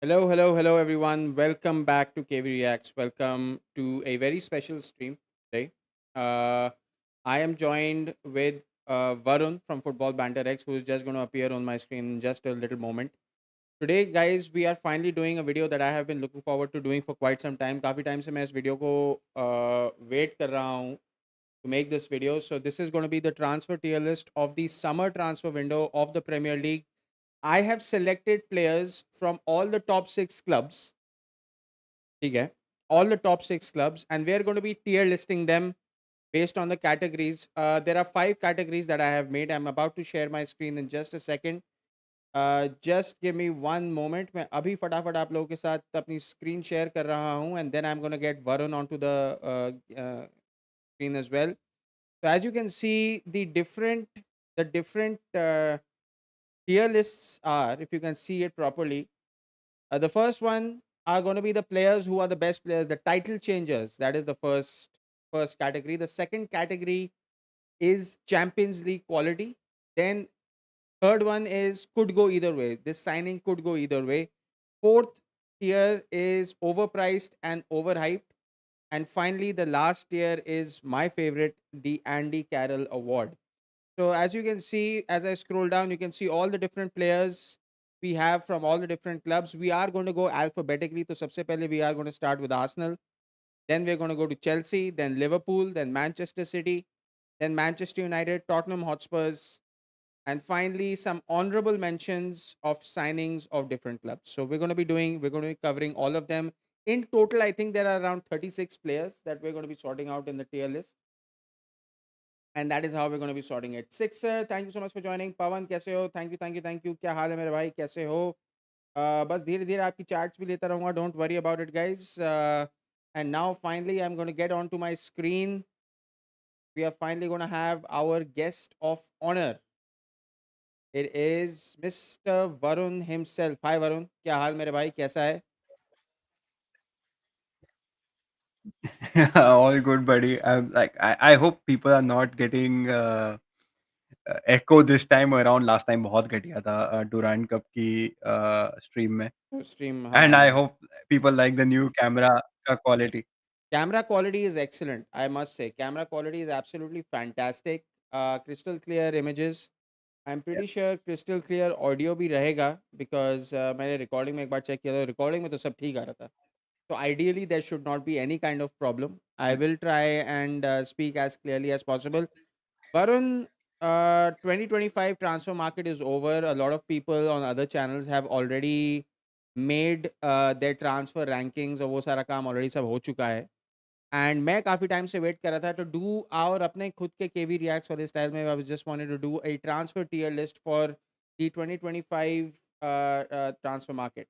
Hello, hello, hello, everyone. Welcome back to KV Reacts. Welcome to a very special stream today. Uh, I am joined with Varun from Football Banter X, who is just going to appear on my screen in just a little moment. Today, guys, we are finally doing a video that I have been looking forward to doing for quite some time. काफी time से मैं इस video को wait कर रहा हूँ to make this video. So this is going to be the transfer tier list of the summer transfer window of the Premier League. I have selected players from all the top six clubs. Okay, all the top six clubs, and we are going to be tier listing them based on the categories. There are five categories that I have made. I'm about to share my screen in just a second. Just give me one moment. मैं अभी फटाफट आप लोगों के साथ अपनी screen share कर रहा हूँ, and then I'm going to get Varun onto the screen as well. So as you can see, the different tier lists are, if you can see it properly. The first one are going to be the players who are the best players, the title changers. That is the first category. The second category is Champions League quality. Then third one is could go either way. This signing could go either way. Fourth tier is overpriced and overhyped. And finally, the last tier is my favorite, the Andy Carroll Award. So as you can see, as I scroll down, you can see all the different players we have from all the different clubs. We are going to go alphabetically. So सबसे पहले we are going to start with Arsenal. Then we're going to go to Chelsea, then Liverpool, then Manchester City, then Manchester United, Tottenham Hotspurs, and finally some honorable mentions of signings of different clubs. So we're going to be covering all of them. In total, I think there are around 36 players that we're going to be sorting out in the tier list. And that is how we're going to be sorting it. Sixer, thank you so much for joining. Pawan, कैसे हो? Thank you. क्या हाल है मेरे भाई? कैसे हो? बस धीरे धीरे आपकी chats भी लेता रहूँगा. Don't worry about it, guys. And now finally, I'm going to get onto my screen. We are finally going to have our guest of honor. It is Mr. Varun himself. Hi, Varun. क्या हाल मेरे भाई? कैसा है? All good, buddy. I hope people are not getting echo this time around. Last time बहुत घटिया था Durant Cup की stream में. Stream, And I हाँ. hope people like the new camera का quality. Camera quality is excellent, I must say. Camera quality is absolutely fantastic. Crystal clear images. I'm Yeah. pretty sure crystal clear audio भी रहेगा because मैंने recording में एक बार check किया था. Recording में तो सब ठीक आ रहा था. So ideally there should not be any kind of problem. I Yeah. will try and speak as clearly as possible. Varun, 2025 transfer market is over. A lot of people on other channels have already made their transfer rankings और वो सारा काम already सब हो चुका है. And मैं काफ़ी टाइम से वेट कर रहा था टू डू और अपने खुद के केवी रिएक्ट्स वाले स्टाइल में I just wanted to do a transfer tier list for the 2025 transfer market.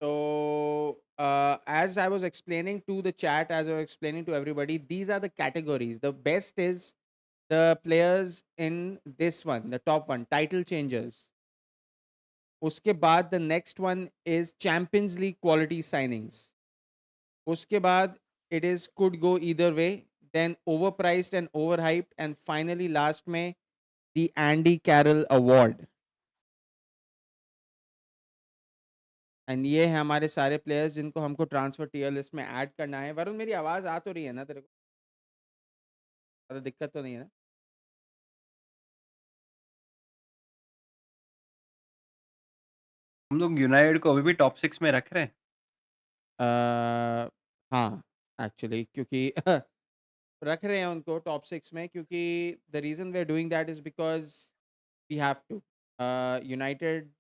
So, as I was explaining to the chat, as I was explaining to everybody, these are the categories. The best is the players in this one, the top one, title changers. उसके बाद the next one is Champions League quality signings. उसके बाद it is could go either way, then overpriced and overhyped, and finally last में the Andy Carroll Award. And ये है हमारे सारे players जिनको हमको ट्रांसफर टीयर लिस्ट में ऐड करना है. वरुण, मेरी आवाज आ तो रही है ना तेरे को? ज़्यादा दिक्कत तो नहीं है ना? हम लोग यूनाइटेड को अभी भी टॉप 6 में रख रहे हैं. हाँ, एक्चुअली क्योंकि रख रहे हैं उनको टॉप 6 में क्योंकि the reason we are doing that is because we have to. United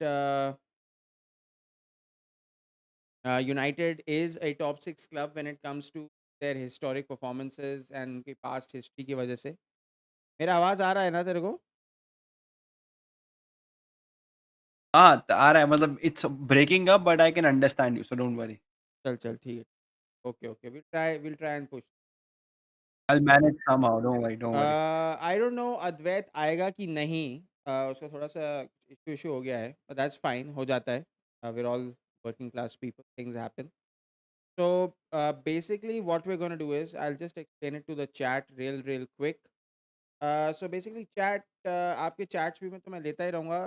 United is a top 6 club when it comes to their historic performances and उनकी past history की वजह से. मेरा आवाज़ आ रहा है ना तेरे को? हाँ, आ रहा है मतलब it's breaking up but I can understand you so don't worry. चल, चल ठीक है. Okay, okay. We'll try and push. I'll manage somehow. Don't worry. I don't know Advait आएगा कि नहीं. उसका थोड़ा-सा इश्यू हो गया है, बट दैट्स फाइन, हो जाता है. We are all working class people, things happen. So, basically what we're gonna do is I'll just explain it to the chat real quick. So basically chat, आपके chats भी मैं तो मैं लेता ही रहूँगा.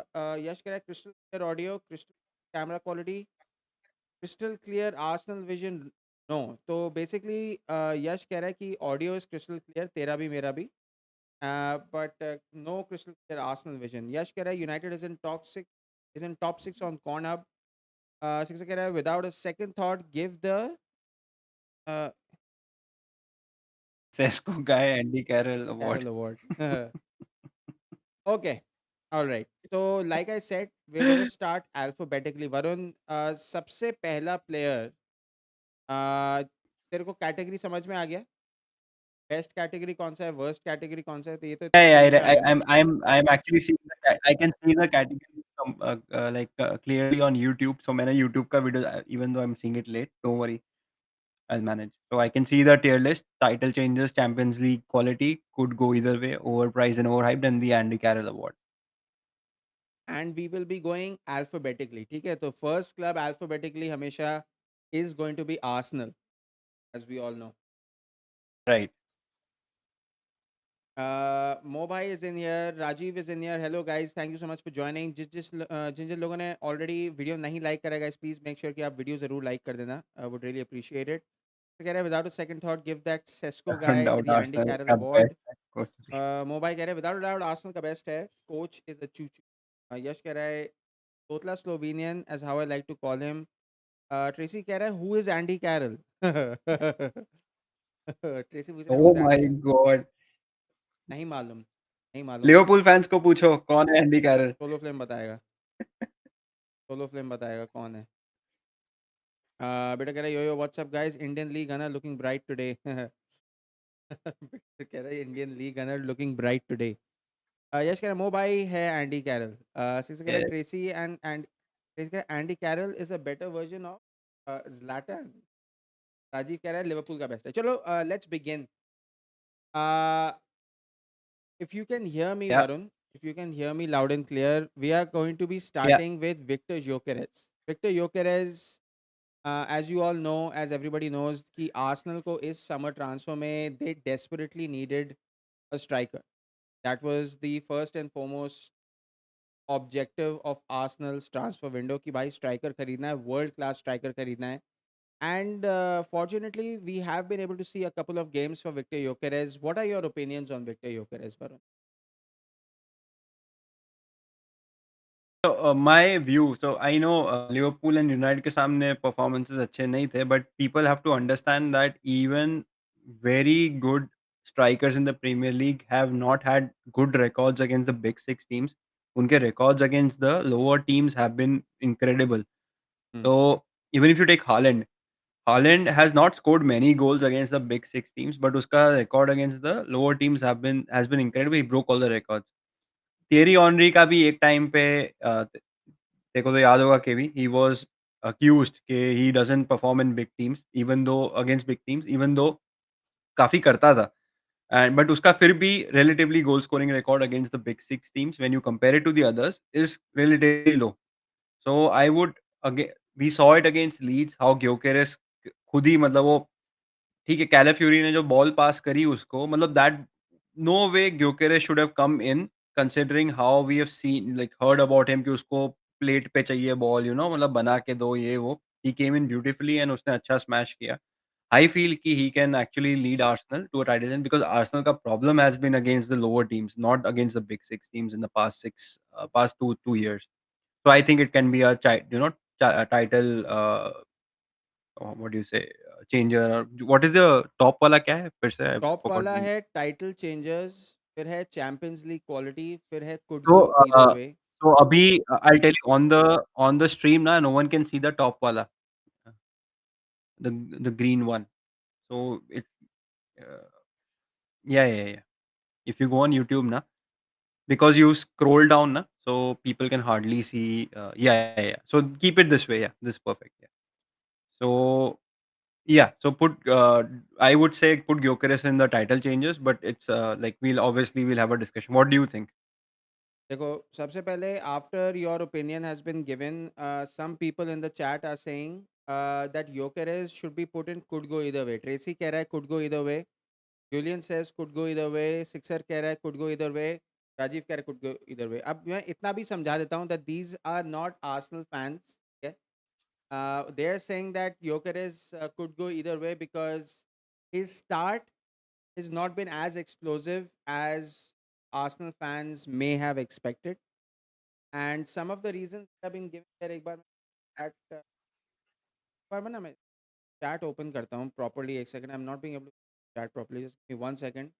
यश कह रहा है crystal clear audio, crystal camera quality, crystal clear Arsenal vision. No. तो basically यश कह रहा है कि audio is crystal clear, तेरा भी मेरा भी. But no crystal clear Arsenal vision. यश कह रहा है United is in top six on Cornhub. Six कह रहा है without a second thought give the uh, Sesko guy Andy Carroll award. Carroll Award. Okay. All right. So, like I said, we're going to start alphabetically. Varun, सबसे पहला player, तेरे को category समझ में आ गया? बेस्ट कैटेगरी कौन सा है, वर्स्ट कैटेगरी कौन सा है, तो ये तो Yeah, समझ yeah, में आ गया ना? I'm actually seeing I can see the categories like clearly on YouTube. So मैंने YouTube का video even though I'm seeing it late, don't worry, I'll manage. So I can see the tier list, title changes, Champions League quality could go either way, overpriced and overhyped, and the Andy Carroll Award. And we will be going alphabetically. ठीक है, तो first club alphabetically हमेशा is going to be Arsenal, as we all know. Right. Mobhai is in here, Rajiv is in here. Hello guys, thank you so much for joining. जिन जिन लोगों ने already video नहीं like करा guys, please make sure कि आप video ज़रूर like कर देना. I would really appreciate it. तो कह रहे हैं without a second thought give that Sesko guy Doubt the Andy Arsenal Carroll का award. best goes to the Mobhai कह रहे हैं without a doubt Arsenal का best है. Coach is a choo choo. यश कह रहा है तोतला Slovenian as how I like to call him. Tracy कह रहा है who is Andy Carroll? Tracy पूछ रहा है who Oh is my Andy Carroll? God. नहीं मालूम, नहीं मालूम. लिवरपूल फैंस को पूछो कौन है एंडी कैरल? सोलो फ्लेम बताएगा, सोलो फ्लेम बताएगा कौन है. बेटा कह रहा है yo yo what's up guys, Indian league gunner looking bright today. बेटा कह रहा है Indian league gunner looking bright today. Yash कह रहा है मो भाई है एंडी कैरल. सिक्स कह रहा है Yeah. ट्रेसी एंड ट्रेसी कह रहा है Andy Carroll is a better version of Zlatan. Rajeev कह रहा है लिवरपूल का बेस्ट है. चलो let's begin. If you can hear me, Yeah. Varun, if you can hear me loud and clear, we are going to be Yeah. starting with Victor Gyökeres. Victor Gyökeres, as you all know, as everybody knows, कि Arsenal को इस summer transfer में they desperately needed a striker. That was the first and foremost objective of Arsenal's transfer window कि भाई striker खरीदना है, world class striker खरीदना है. And fortunately, we have been able to see a couple of games for Victor Gyökeres. What are your opinions on Victor Gyökeres, Varun? So my view, so I know Liverpool and United के सामने performances अच्छे नहीं थे, but people have to understand that even very good strikers in the Premier League have not had good records against the big six teams. उनके records against the lower teams have been incredible. Hmm. So even if you take Haaland, Haaland has not scored many goals against the big six teams, but उसका record against the lower teams has been incredible. He broke all the records. Thierry Henry का भी एक time पे तेरे को तो याद होगा केवी ही वाज अक्यूज्ड कि he doesn't perform in big teams even though against big teams even though काफ़ी करता था एंड बट उसका फिर भी relatively goal scoring record against the big six teams when you compare it to the others is relatively low so I would agree we saw it against Leeds how Gyokeres खुद ही मतलब वो ठीक है, कैलाफियोरी ने जो बॉल पास करी उसको मतलब that no way Gyokeres should have come in considering how we have seen like heard about him कि उसको प्लेट पे चाहिए बॉल मतलब बना के दो ये वो। ही केम इन ब्यूटीफुली एंड उसने अच्छा स्मैश किया। आई फील कि he can actually lead Arsenal to a title win because Arsenal का problem has been against the lower teams, not against the big 6 teams in the past 2 years. So I think it can be a title what do you say changer what is the top वाला क्या है फिर से I top forgot वाला the name. है title changers, फिर है Champions League quality, फिर है could So go either way. so अभी I'll tell you on the stream ना no one can see the top वाला the the green one. So it's uh, yeah. If you go on YouTube na because you scroll down na so people can hardly see yeah. So keep it this way yeah this is perfect yeah. So yeah, so I would say put Gyökeres in the title changes, but it's like we'll have a discussion. What do you think? देखो सबसे पहले after your opinion has been given, some people in the chat are saying that Gyokeres should be put in could go either way. Tracy कह रहा है could go either way. Julian says could go either way. Sixer कह रहा है could go either way. Rajeev कह रहा है could go either वे. अब मैं इतना भी समझा देता हूँ that these are not Arsenal fans. They're saying that Gyökeres could go either way because his start has not been as explosive as Arsenal fans may have expected. And some of the reasons have been given there. एक बार मैं chat एक बार मैं chat open करता हूँ properly. एक second, I'm not being able to chat properly. Just give me 1 second.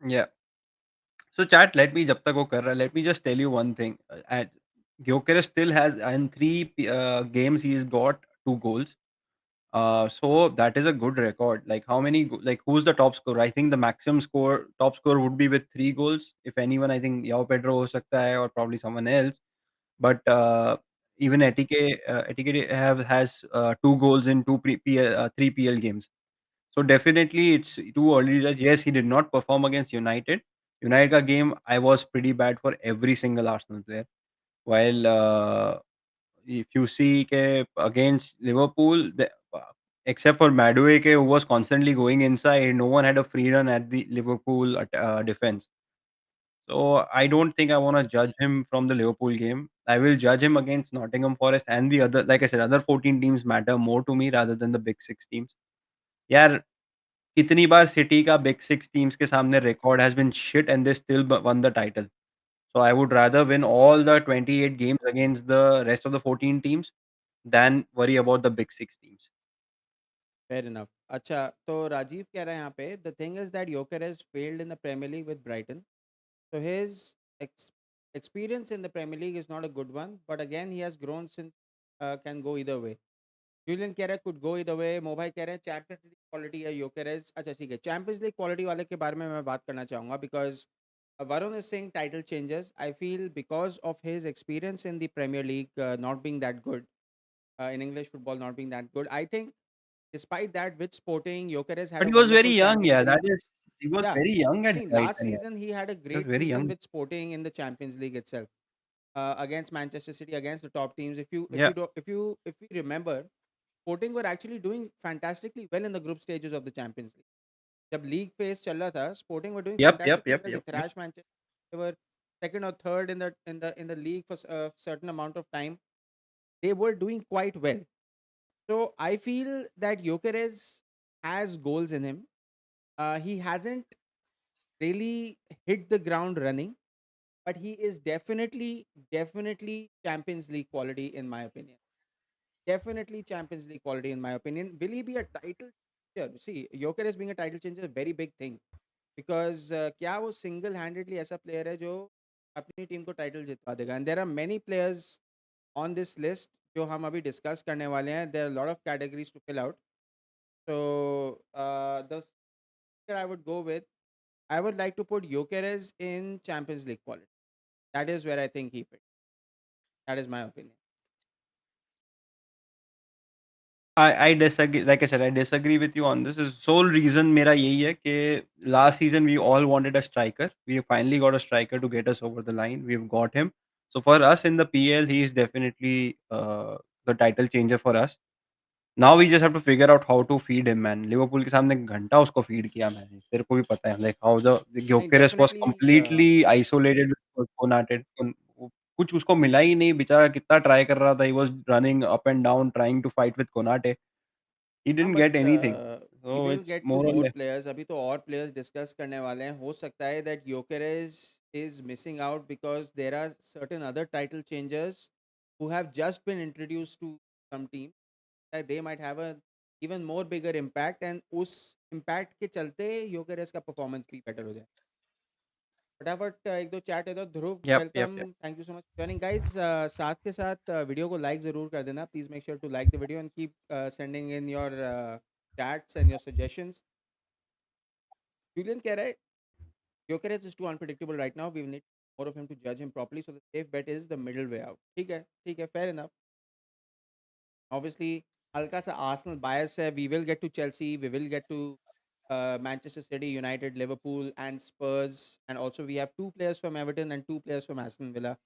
Yeah. So chat, let me जब तक वो कर रहा है, let me just tell you one thing. At Gyökeres still has in 3 games he's got 2 goals. So that is a good record. Like how many like who's the top scorer? I think the maximum score top score would be with 3 goals. If anyone, I think Yao Pedro ho sakta hai or probably someone else. But even Etike have has 2 goals in 3 PL games. So definitely it's too early to judge. Yes, he did not perform against United. United ka game I was pretty bad for every single Arsenal player. While if you see ke against Liverpool, except for Madueke who was constantly going inside, no one had a free run at the Liverpool defense. So I don't think I want to judge him from the Liverpool game. I will judge him against Nottingham Forest and the other, like I said, other 14 teams matter more to me rather than the big six teams. यार कितनी बार City का big 6 teams के सामने record has been shit and they still won the title. So I would rather win all the 28 games against the rest of the 14 teams than worry about the big 6 teams. Fair enough. अच्छा, तो राजीव कह रहा है यहाँ पे the thing is that Gyökeres failed in the Premier League with Brighton. So his experience in the Premier League is not a good one, but again he has grown since can go either way. Julian कह रहा है could go either way. Mobile कह रहे हैं champions League quality है Gyökeres. अच्छा ठीक है, चैंपियंस लीग क्वालिटी वाले के बारे में मैं बात करना चाहूँगा because Varun is saying title changes. I feel because of his experience in the Premier League not being that good, in English football not being that good, I think despite that, with Sporting, Gyökeres had But a he was very wonderful young, Champions yeah, that League. is he was Yeah, very young at I think last Brighton, yeah. season he had a He was great very season young. with Sporting in the Champions League itself, against Manchester City, against the top teams. Yeah. If you remember, Sporting were actually doing fantastically well in the group stages of the Champions League. जब league phase चल रहा था, Sporting were doing Yep, yep, fantastically yep, well. They yep, yep. thrashed Manchester. They were second or third in the league for a certain amount of time. They were doing quite well. So I feel that Gyökeres has goals in him. He hasn't really hit the ground running, but he is definitely Champions League quality in my opinion. Definitely Champions League quality in my opinion. Will he be a title changer? See, Gyökeres being a title changer is a very big thing because क्या वो single handedly ऐसा player है जो अपनी team को title जितवा देगा. And there are many players on this list जो हम अभी डिस्कस करने वाले हैं. There are a lot of categories to fill out. So the that I would go with, I would like to put Gyökeres in Champions League quality. That is where I think he fits. That is my opinion. I disagree. Like I said, I disagree with you on this. The sole reason मेरा यही है कि last season we all wanted a striker. We finally got a striker to get us over the line. We've got him. So for us in the PL, he is definitely the title changer for us. Now we just have to figure out how to feed him, man. Liverpool के सामने घंटा उसको feed किया मैंने. तेरे को भी पता है like how the I Gyökeres was definitely completely isolated with Konaté. कुछ उसको मिला ही नहीं बेचारा कितना ट्राई कर रहा था. He was running up and down trying to fight with Konaté. He हाँ didn't but get anything. We So will it's get to more or more less. Players. अभी तो और प्लेयर्स डिस्कस करने वाले हैं. हो सकता है that Gyökeres is missing out because there are certain other title changers who have just been introduced to some team that they might have a even more bigger impact and उस impact के चलते Gyökeres का performance भी better हो जाए. फटाफट एक दो चैट है तो Dhruv Yep, yep, welcome. yep. Thank you so much joining guys. साथ के साथ वीडियो को लाइक ज़रूर कर देना. Please make sure to like the video and keep sending in your chats and your suggestions. Julian कह रहा है Gyökeres is too unpredictable right now. We will need more of him to judge him properly. So the safe bet is the middle way out. ठीक है, fair enough. Obviously, हल्का सा Arsenal bias है. We will get to Chelsea. We will get to Manchester City, United, Liverpool, and Spurs. And also we have two players from Everton and two players from Aston Villa.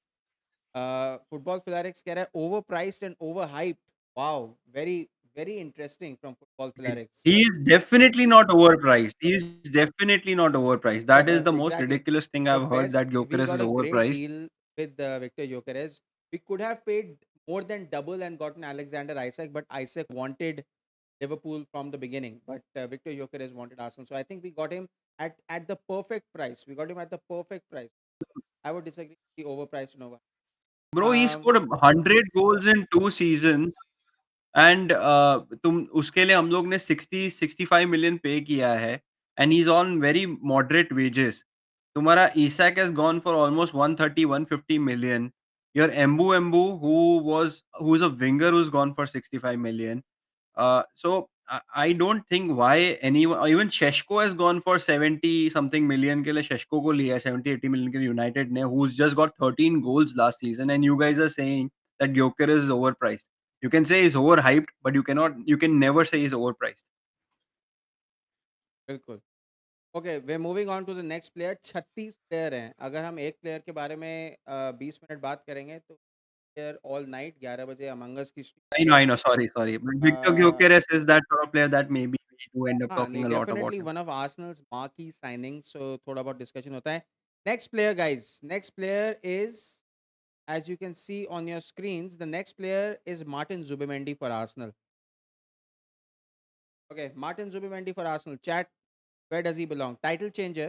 Football Philarix कह रहा है overpriced and overhyped. Wow, very interesting from Football Philarix. He is definitely not overpriced. He is definitely not overpriced. That is the most Exactly. ridiculous thing The I've heard best, that we Gyökeres is got a great overpriced. deal with Victor Gyökeres. We could have paid more than double and gotten Alexander Isak, but Isak wanted Liverpool from the beginning. But Victor Gyökeres wanted Arsenal, so I think we got him at the perfect price. We got him at the perfect price. I would disagree with the overpriced and over. Bro, he scored What? 100 goals in 2 seasons and तुम उसके लिए हम लोग ने 60-65 million pay किया है and he is on very moderate wages. तुम्हारा Isak has gone for almost 130-150 million. Your Mbeumo who is a winger who is gone for 65 million. So I don't think why anyone even Sheshko has gone for 70 something million के लिए Sheshko को लिया है 70-80 million के लिए United ने who's just got 13 goals last season and you guys are saying that Gyökeres is overpriced. You can say he's overhyped, but you can never say he's overpriced. बिल्कुल. Okay, way moving on to the next player. 36 player हैं. अगर हम एक player के बारे में 20 minute बात करेंगे तो प्लेयर ऑल नाइट 11 बजे अमंग अस की स्ट्रीम पे. I know. Sorry. But Victor a, Gyökeres is that sort of player that maybe we do end up हाँ, talking नहीं, a lot about definitely him. One of Arsenal's marquee signing, so थोड़ा बहुत discussion होता है. Next player guys, next player is, as you can see on your screens, the next player is Martin Zubimendi for Arsenal. Okay, Martin Zubimendi for Arsenal. Chat, where does he belong? Title changer,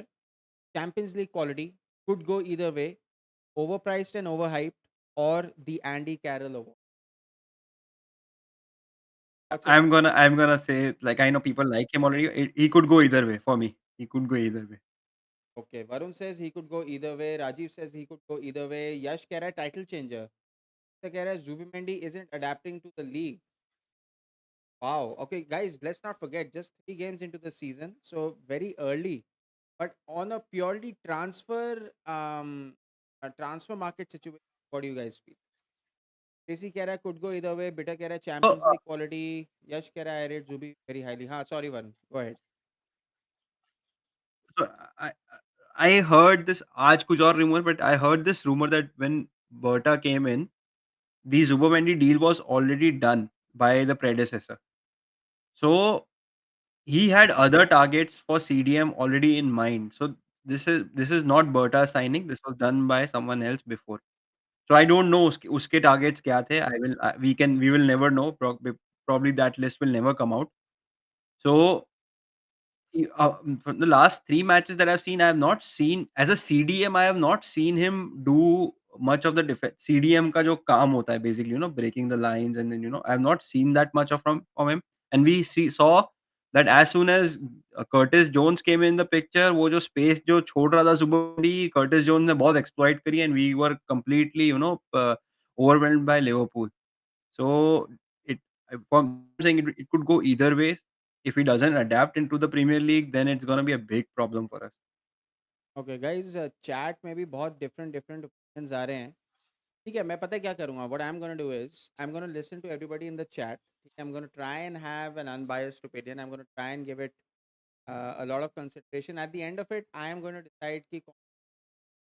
Champions League quality, could go either way, overpriced and overhyped, or the Andy Carroll award. What's your I'm take? gonna I'm gonna say like I know people like him already. He could go either way for me. He could go either way. Okay, Varun says he could go either way. Rajiv says he could go either way. Yash keh raha hai title changer. Keh raha hai Zubimendi isn't adapting to the league. Wow. Okay, guys, let's not forget, just 3 games into the season, so very early. But on a purely transfer market situation, what do you guys feel? Tracy keh raha hai could go either way. Bitter keh raha hai So, Champions League quality. Yash keh raha hai I rate Zubi very highly. हाँ, sorry Varun, go ahead. so I heard this आज कुछ और rumor, but I heard this rumor that when Berta came in, the Zubomendi deal was already done by the predecessor. So he had other targets for CDM already in mind. So this is not Berta signing. This was done by someone else before. So I don't know uske targets क्या थे. We will never know. Probably that list will never come out. So from the last 3 matches that I've seen, I have not seen as a CDM, I have not seen him do much of the CDM का जो काम होता है basically, breaking the lines and then, I have not seen that much of from him. And we saw that as soon as Curtis Jones came in the picture, वो जो space जो छोड़ रहा था Zubomendi, Curtis Jones ने बहुत exploit करी and we were completely, overwhelmed by Liverpool. So it I'm saying it could go either ways. If he doesn't adapt into the Premier League, then it's gonna be a big problem for us. Okay guys, chat में भी बहुत different different opinions आ रहे हैं. ठीक है, मैं पता है क्या करूँगा. What I'm gonna do is I'm gonna listen to everybody in the chat. ठीक है, I'm gonna try and have an unbiased opinion. I'm gonna try and give it a lot of consideration. At the end of it, I am gonna decide कि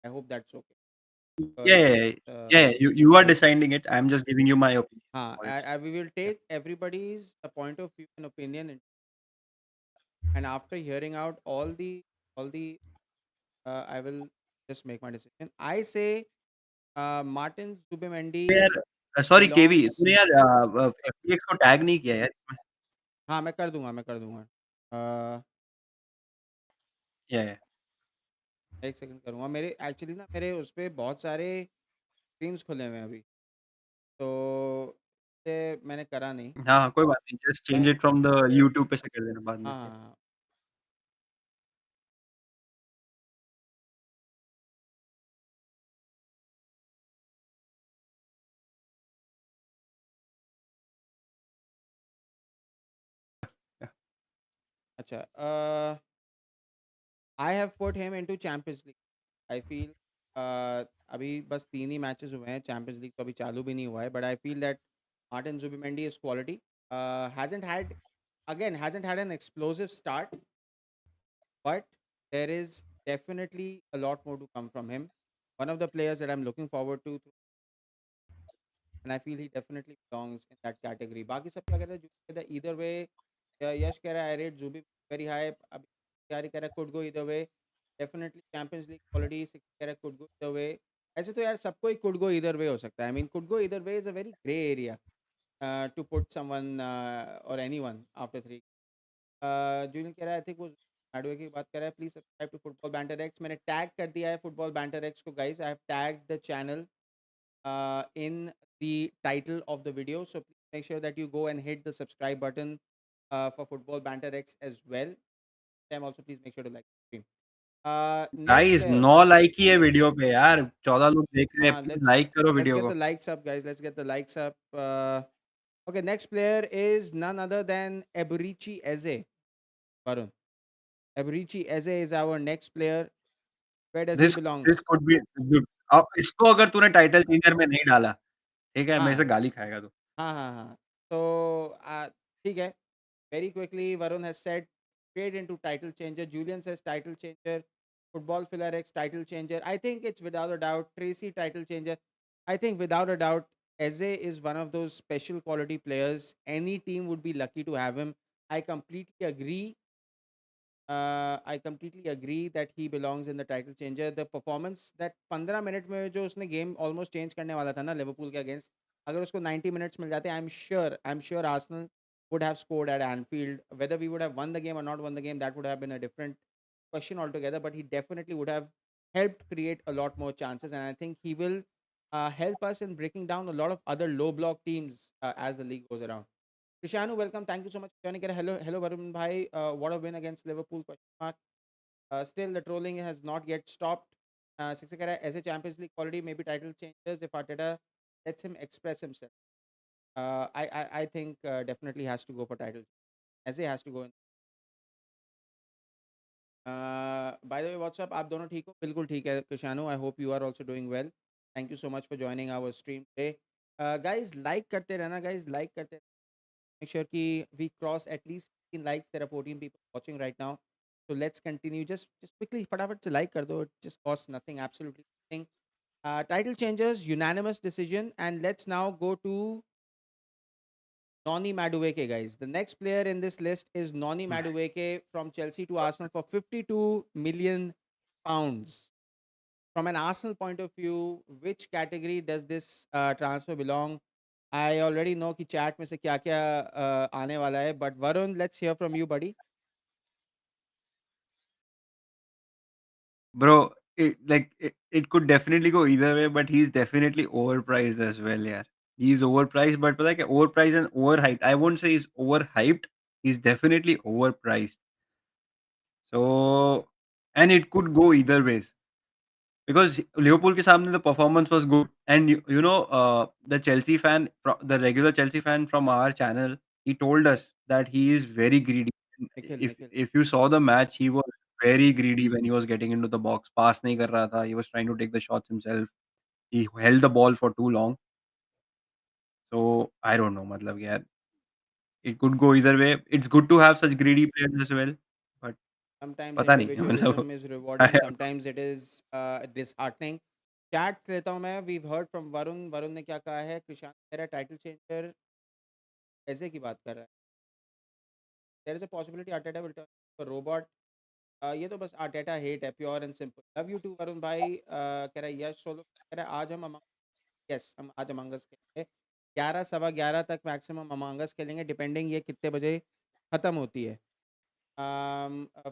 I hope that's okay. Yeah, Because yeah, yeah. Yeah, yeah, you are like deciding it. I'm just giving you my opinion हाँ, about it. we will Yeah. take everybody's point of view and opinion, and after hearing out all the I will just make my decision. I say Martin तो Zubimendi यार sorry केवी belongs. तूने यार FTX को tag नहीं किया यार. हाँ, मैं कर दूँगा. या या. 1 सेकंड करूँगा. मेरे एक्चुअली ना मेरे उस पे बहुत सारे स्क्रीन्स खुले हुए हैं अभी, तो इसलिए मैंने करा नहीं. हाँ, हाँ, कोई बात नहीं. जस्ट चेंज मैं इट फ्रॉम द यूट्यूब पे से कर देना बाद में. हाँ, हाँ, हाँ. अच्छा, I have put him into champions league. I feel अभी बस 3 ही मैचेस हुए हैं. चैंपियंस लीग तो अभी चालू भी नहीं हुआ है, but I feel that Martin Zubimendi is quality. Hasn't had hasn't had an explosive start, but there is definitely a lot more to come from him. One of the players that I'm looking forward to, and I feel he definitely belongs in that category. बाकी सब क्या कहते हैं, जो कहते हैं either way. यश कह रहा है I rate Zubi very high. अभी यारी कह रहा है could go either way. Definitely Champions League quality. 6 कह रहा है could go either way. ऐसे तो यार सबको ही कुड गो ईदर वे हो सकता है। I mean could go either way is a very grey area to put someone or anyone after 3। Junior कह रहा है आई थिंक वो हार्डवेयर की बात कर रहा है। Please subscribe to Football Banter X. मैंने टैग कर दिया है फुटबॉल बैंटर एक्स को guys. I have tagged the channel in the title of the video, so please make sure that you go and hit the subscribe button for football banter x as well. Time also please make sure to like the stream. Next guys player. 9 like he है video पे यार, 14 लोग देख रहे हैं, please Let's like करो let's video get the को। likes up, guys. Let's get the likes up. Okay, next player is none other than Eberici Eze. Varun. Eberici Eze is our next player. Where does he this belong? This could be good. अब इसको अगर तूने title changer में नहीं डाला, ठीक है, मेरे हाँ से गाली खाएगा तू। हाँ हाँ हाँ। तो ठीक है। Very quickly, Varun has said straight into title changer. Julian says title changer. Football Filler X title changer. I think it's without a doubt. Tracy title changer. I think without a doubt, Eze is one of those special quality players. Any team would be lucky to have him. I completely agree. I completely agree that he belongs in the title changer. The performance that 15 minute में जो उसने game almost change करने वाला था ना Liverpool के against, अगर उसको 90 मिनट्स मिल जाते, I am sure Arsenal would have scored at Anfield. Whether we would have won the game or not won the game, that would have been a different question altogether. But he definitely would have helped create a lot more chances, and I think he will help us in breaking down a lot of other low block teams as the league goes around. Krishanu, welcome. Thank you so much for joining. Hello, Varun bhai. What a win against Liverpool? Question mark. Still, the trolling has not yet stopped. Six as a Champions League quality, maybe title changes if Arteta lets him express himself. I think definitely has to go for title. As he has to go in. By the way, what's up? आप दोनों ठीक हो? बिल्कुल ठीक है, Krishanu. I hope you are also doing well. Thank you so much for joining our stream today. Guys, like करते रहना, guys, like करते make sure कि we cross at least 15 likes. There are 14 people watching right now. So let's continue. Just quickly, फटाफट से like कर दो. It just costs nothing, absolutely nothing. Title changes, unanimous decision. And let's now go to Noni Madueke, guys. The next player in this list is Noni Madueke from Chelsea to Arsenal for 52 million pounds. From an Arsenal point of view, which category does this transfer belong? I already know कि chat में से क्या-क्या आने वाला है, but Varun, let's hear from you, buddy. Bro, it could definitely go either way, but he's definitely overpriced as well, यार। He's overpriced, but पता है क्या, overpriced and overhyped। I won't say he's overhyped, he's definitely overpriced। So and it could go either ways because Liverpool के सामने the performance was good and you know the Chelsea fan, the regular Chelsea fan from our channel, he told us that he is very greedy. Nikhil, If Nikhil. if you saw the match, he was very greedy when he was getting into the box. Pass नहीं कर रहा था. He was trying to take the shots himself. He held the ball for too long. So I don't know. मतलब यार, it could go either way. It's good to have such greedy players as well, but Sometimes पता नहीं मतलब individualism is I rewarding, don't know. sometimes it is disheartening. Chat लेता हूँ मैं. We've heard from Varun. Varun ने क्या कहा है? कृषांत कह रहा है टाइटल चेंजर ऐसे की बात कर रहा है. There is a possibility Arteta will turn into a robot. ये तो बस Arteta hate है, pure and simple. Love you too, Varun भाई. कह रहा है यश सोलो कह रहा है आज हम यस हम आज अमंग अस खेलेंगे. 11 सवा 11 तक मैक्सिमम अमंग अस खेलेंगे, डिपेंडिंग ये कितने बजे खत्म होती है.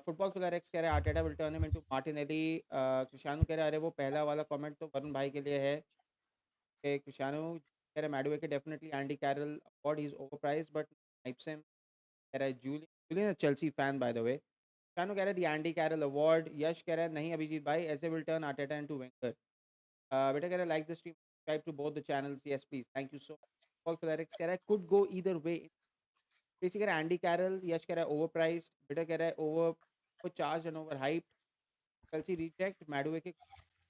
फुटबॉल फिलर एक्स कह रहे हैं Arteta will turn him into Martinelli. Krishanu कह रहे हैं अरे वो पहला वाला कमेंट तो वरुण भाई के लिए है. कृषाणु कह रहे हैं Madueke definitely Andy Carroll award, he is over price but hypes him. कह रहा है Julian Chelsea fan by the way. Krishanu कह रहे हैं the Andy Carroll award. Yash कह रहा है नहीं अभिजीत भाई ऐसे will turn Arteta into Wenger. बेटा कह रहा है like the stream, subscribe to both the channels. Yes please, thank you so much. Football Philarex कह रहा है could go either way. Basic कह रहा है एंडी कैरल. यश कह रहा है ओवर प्राइस. बेटा कह रहा है over charge and over hype. Chelsea reject Madueke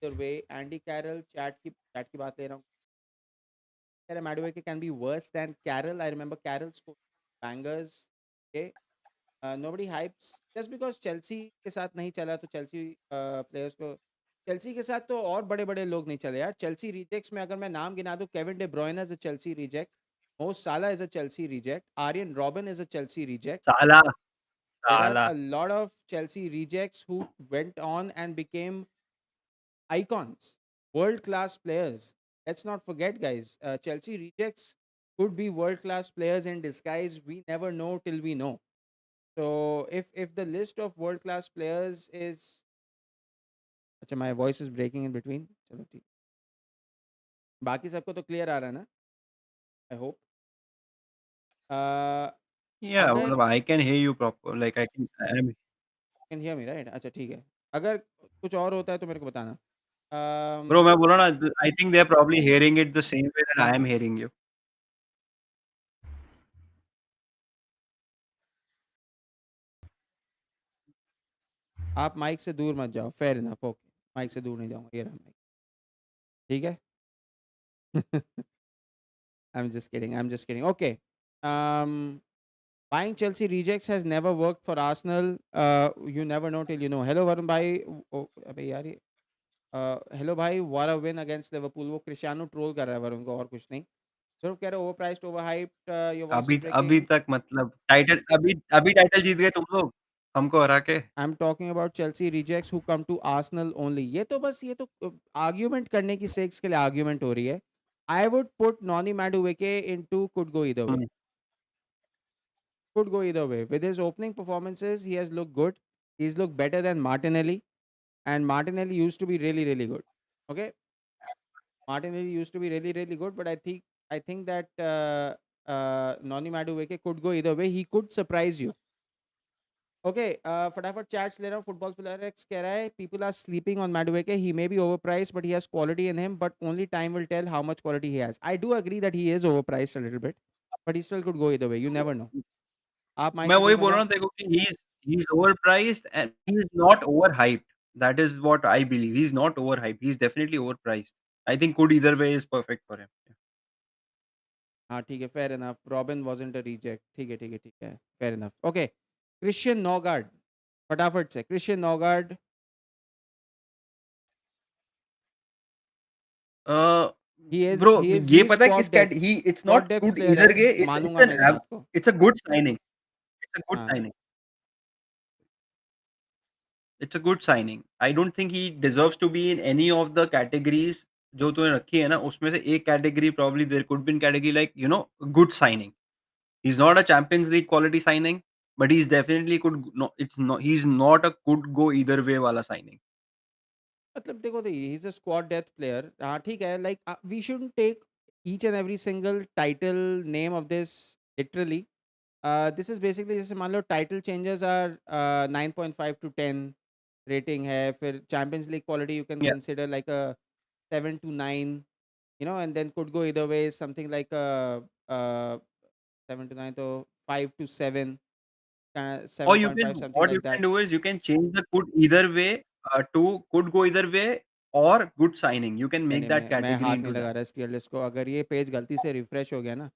either way. Andy Carroll chat की बात ले रहा हूँ. कह रहा है मैडवे के can be worse than Carroll. I remember Carroll score bangers. Okay. Nobody hypes just because Chelsea के साथ नहीं चला तो चेल्सी प्लेयर्स को चेल्सी के साथ तो और बड़े बड़े लोग नहीं चले यार. चेल्सी रिजेक्ट्स में अगर मैं नाम गिना दूं, Kevin day ब्रुयने is a Chelsea reject. Mo Salah is a Chelsea reject. Arjen Robben is a Chelsea reject. साला There are साला a lot of Chelsea rejects who went on and became icons. World class players. Let's not forget, guys. Chelsea rejects could be world class players in disguise. We never know till we know. So if the list of world class players is, अच्छा, my voice is breaking in between. चलो ठीक. बाकी सबको तो clear आ रहा है ना? I hope. Uh, Yeah, अगर मतलब I can hear you proper. Like I am can hear me right? अच्छा ठीक है. अगर कुछ और होता है तो मेरे को बताना. bro, मैं बोल रहा हूँ ना, I think they are probably hearing it the same way that I am hearing you. आप माइक से दूर मत जाओ. Fair enough. Okay. माइक से दूर नहीं जाऊंगा. ये रहा माइक. ठीक है. I'm just kidding. I'm just kidding. Okay. Um, Buying Chelsea rejects has never worked for Arsenal. You never know till you know. Hello Varun भाई. अबे यार ये हेलो भाई. What a win against Liverpool. वो Cristiano troll कर रहा है वरुण को, और कुछ नहीं. फिर कह रहे over priced, over hyped, your voice अभी इज अभी ब्रेकिंग. तक मतलब टाइटल अभी अभी टाइटल जीत गए तुम लोग, हमको हरा के। I am talking about Chelsea rejects who come to Arsenal only. ये तो बस, ये तो आर्ग्यूमेंट करने की सेक्स के लिए आर्ग्यूमेंट हो रही है. I would put Noni Madueke into could go either way. Hmm. Could go either way. With his opening performances, he has looked good. He's looked better than Martinelli, and Martinelli used to be really, really good. Okay, Martinelli used to be really, really good, but I think that Noni Madueke could go either way. He could surprise you. Okay, फटाफट chats ले रहा हूँ. Football player x कह रहा है people are sleeping on Madueke. He may be overpriced, but he has quality in him. But only time will tell how much quality he has. I do agree that he is overpriced a little bit, but he still could go either way. You never know. आप mic मैं से वही दूर मत बोल रहा जाओ. हूँ देखो कि he is overpriced and he is not overhyped. That is what I believe. He is not overhyped. He is definitely overpriced. I think could either way is perfect for him. हाँ ठीक है, fair enough. Robin wasn't a reject. ठीक है ठीक है ठीक है, fair enough. Okay, Christian Norgaard. फटाफट से Christian Norgaard. Uh, he bro he is ये ही इज पता है स्क्वाड किस cat depth. He it's squad not depth could player either है. वे. इट्स मानूंगा एन मैं इस बात को. It's a good signing. It's a good हाँ. Signing. It's a good signing. I don't think he deserves to be in any of the categories जो तूने रखी है ना, उसमें से एक category probably there could be in category like good signing. He's not a Champions League quality signing, but he's definitely could no it's not he's not a could go either way वाला signing. मतलब देखो, he is a squad depth player. हाँ ठीक है. Like we shouldn't take each and every single title name of this literally. This is basically, जैसे मान लो title changers are 9.5 to 10 rating है. फिर Champions League quality you can Yeah. Consider like a 7 to 9. And then could go either way, something like 7 to 9, so 5 to 7, Or you can 7.5, something what you like can that. do is you can change the could either way to could go either way or good signing. You can नहीं make नहीं, that मैं category हाथ नहीं into लगा that. रहा इस tier list को. अगर ये पेज गलती से रिफ्रेश हो गया ना,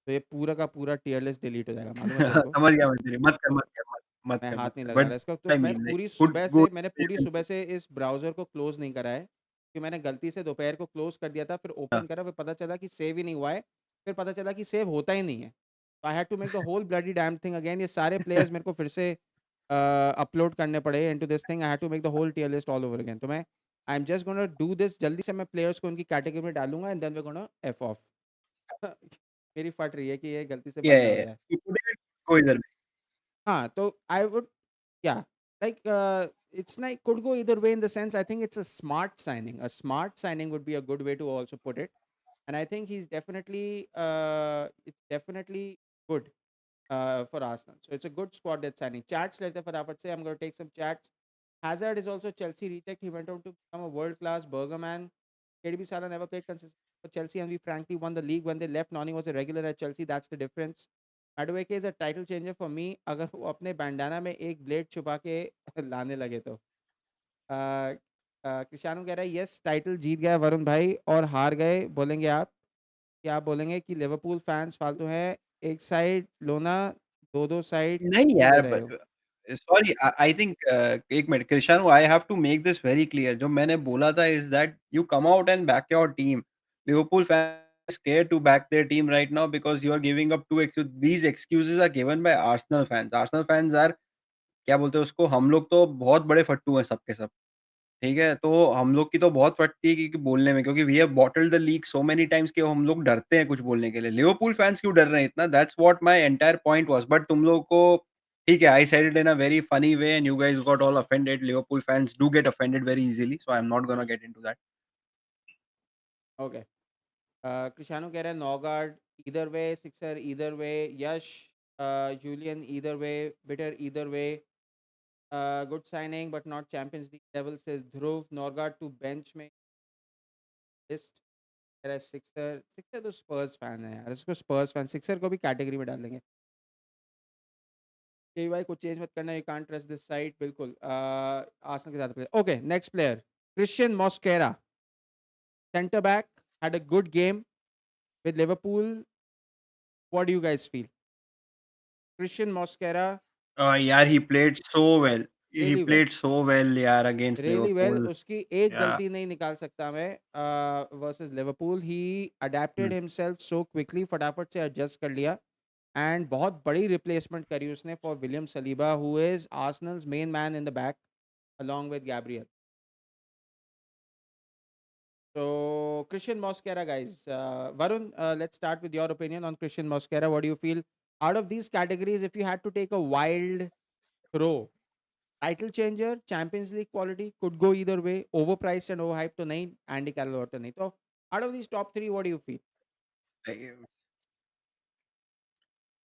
तो ये पूरा का पूरा टीयर लिस्ट डिलीट हो जाएगा. मालूम है तेरे को. समझ गया मैं तेरी मत कर तो मत कर मत मत मैं कर हाथ मत नहीं कर. लगा But रहा इसको. तो I मैं mean like पूरी could सुबह go से मैंने you पूरी can सुबह से इस ब्राउज़र को क्लोज़ नहीं करा है, कि मैंने गलती से दोपहर को क्लोज़ कर दिया था. फिर ओपन करा, फिर पता चला कि सेव ही नहीं हुआ है. फिर पता चला कि सेव होता ही नहीं है. तो I had to make the whole bloody damn thing again. ये सारे प्लेयर्स मेरे को फिर से अपलोड करने पड़े into this thing. I had to make the whole tier list all over again. तो मैं I am just gonna do this. जल्दी से मैं प्लेयर्स को उनकी कैटेगरी में डालूंगा, and then we gonna F off. मेरी फट रही है कि ये गलती से बंद ना हो yeah. जाए. You couldn't go either way. हाँ, तो I would, yeah, like it's like could go either way in the sense. I think it's a smart signing. A smart signing would be a good way to also put it. And I think he's definitely it's definitely good for Arsenal. So it's a good squad that's signing. Chats later for Rapat say I'm going to take some chats. Hazard is also Chelsea reject. He went on to become a world class burger man. KDB Salah never played consistently for Chelsea, and we frankly won the league when they left. Noni was a regular at Chelsea. That's the difference. Madueke is a title changer for me. अगर वो अपने bandana में एक blade छुपा के लाने लगे तो. कृषाणु कह रहा है यस, टाइटल जीत गया वरुण भाई और हार गए बोलेंगे आप. क्या आप बोलेंगे कि लिवरपूल फैंस फालतू हैं? एक साइड लो ना, दो दो साइड नहीं क्यों ले यार रहे हो? सॉरी आई थिंक एक minute Krishna I have to make this very clear. जो मैंने बोला था is that you come out and back your team. Liverpool fans scared to back their team right now because you are giving up two excuses. These excuses are given by Arsenal fans. Arsenal fans are क्या बोलते हैं उसको, हम लोग तो बहुत बड़े फट्टू हैं सब के सब. ठीक है? तो हम लोग की तो बहुत फटती है कि बोलने में, क्योंकि we have bottled the league so many times कि हम लोग डरते हैं कुछ बोलने के लिए। लिवरपूल फैन्स क्यों डर रहे हैं इतना? That's what my entire point was. But तुम लोग को ठीक है, I said it in a very funny way and you guys got all offended. Liverpool fans do get offended very easily, so I am not gonna get into that. Okay. Cristiano कह रहा है Norgaard either way, Sixer either way, Yash Julian either way, Bitter either way, good signing but not Champions League level से ध्रुव, नॉगार्ड to bench में list. कह रहा है sixer, sixer तो स्पर्स fan है यार, इसको स्पर्स फैन सिक्सर को भी कैटेगरी में डाल देंगे। के भाई कुछ चेंज मत करना, you can't trust this site, बिल्कुल आर्सेनल के ज्यादा player. Okay next player, Christian Mosquera, centre back, had a good game with Liverpool. What do you guys feel? Christian Mosquera, यार he played so well. He really well, played so well यार against really well. Liverpool. उसकी एक या गलती नहीं निकाल सकता मैं versus Liverpool. He adapted hmm. himself so quickly, फटाफट से adjust कर लिया and बहुत बड़ी replacement करी उसने for William Saliba, who is Arsenal's main man in the back along with Gabriel. So Christian Mosquera, guys. Varun, let's start with your opinion on Christian Mosquera. What do you feel out of these categories? If you had to take a wild throw, title changer, Champions League quality, could go either way, overpriced and overhyped to nahi, Andy Carroll or to nahi. So out of these top three, what do you feel?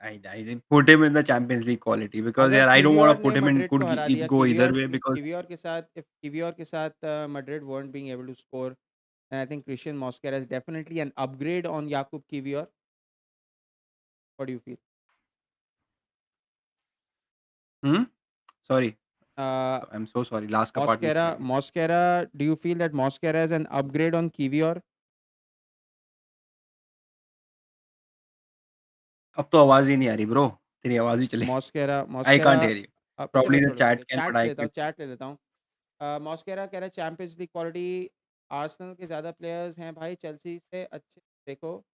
I didn't put him in the Champions League quality because अगर yeah, I don't want किवियोर to ने put him in Madrid को could हरा it दिया, go either way because किवियोर के साथ, if किवियोर के साथ Madrid weren't being able to score, then I think Christian Mosquera is definitely an upgrade on Jakub Kivior. What do you feel? hmm? Sorry. Uh, I'm so sorry. Last का part नहीं समझ Mosquera, में आया। Mosquera, do you feel that Mosquera is an upgrade on Kivior? अब तो आवाज़ ही नहीं आ रही ब्रो। तेरी आवाज़ ही चली। Mosquera, I Mosquera, can't hear you. अब चलो प्रोबब्ली द छोड़ो, ठीक चैट है, can but I can't. Chat ले लेता हूँ। मॉस्केरा कह रहा है चैंपियंस लीग क्वालिटी, आर्सेनल के ज़्यादा प्लेयर्स हैं भाई, चेल्सी से अच्छे। देखो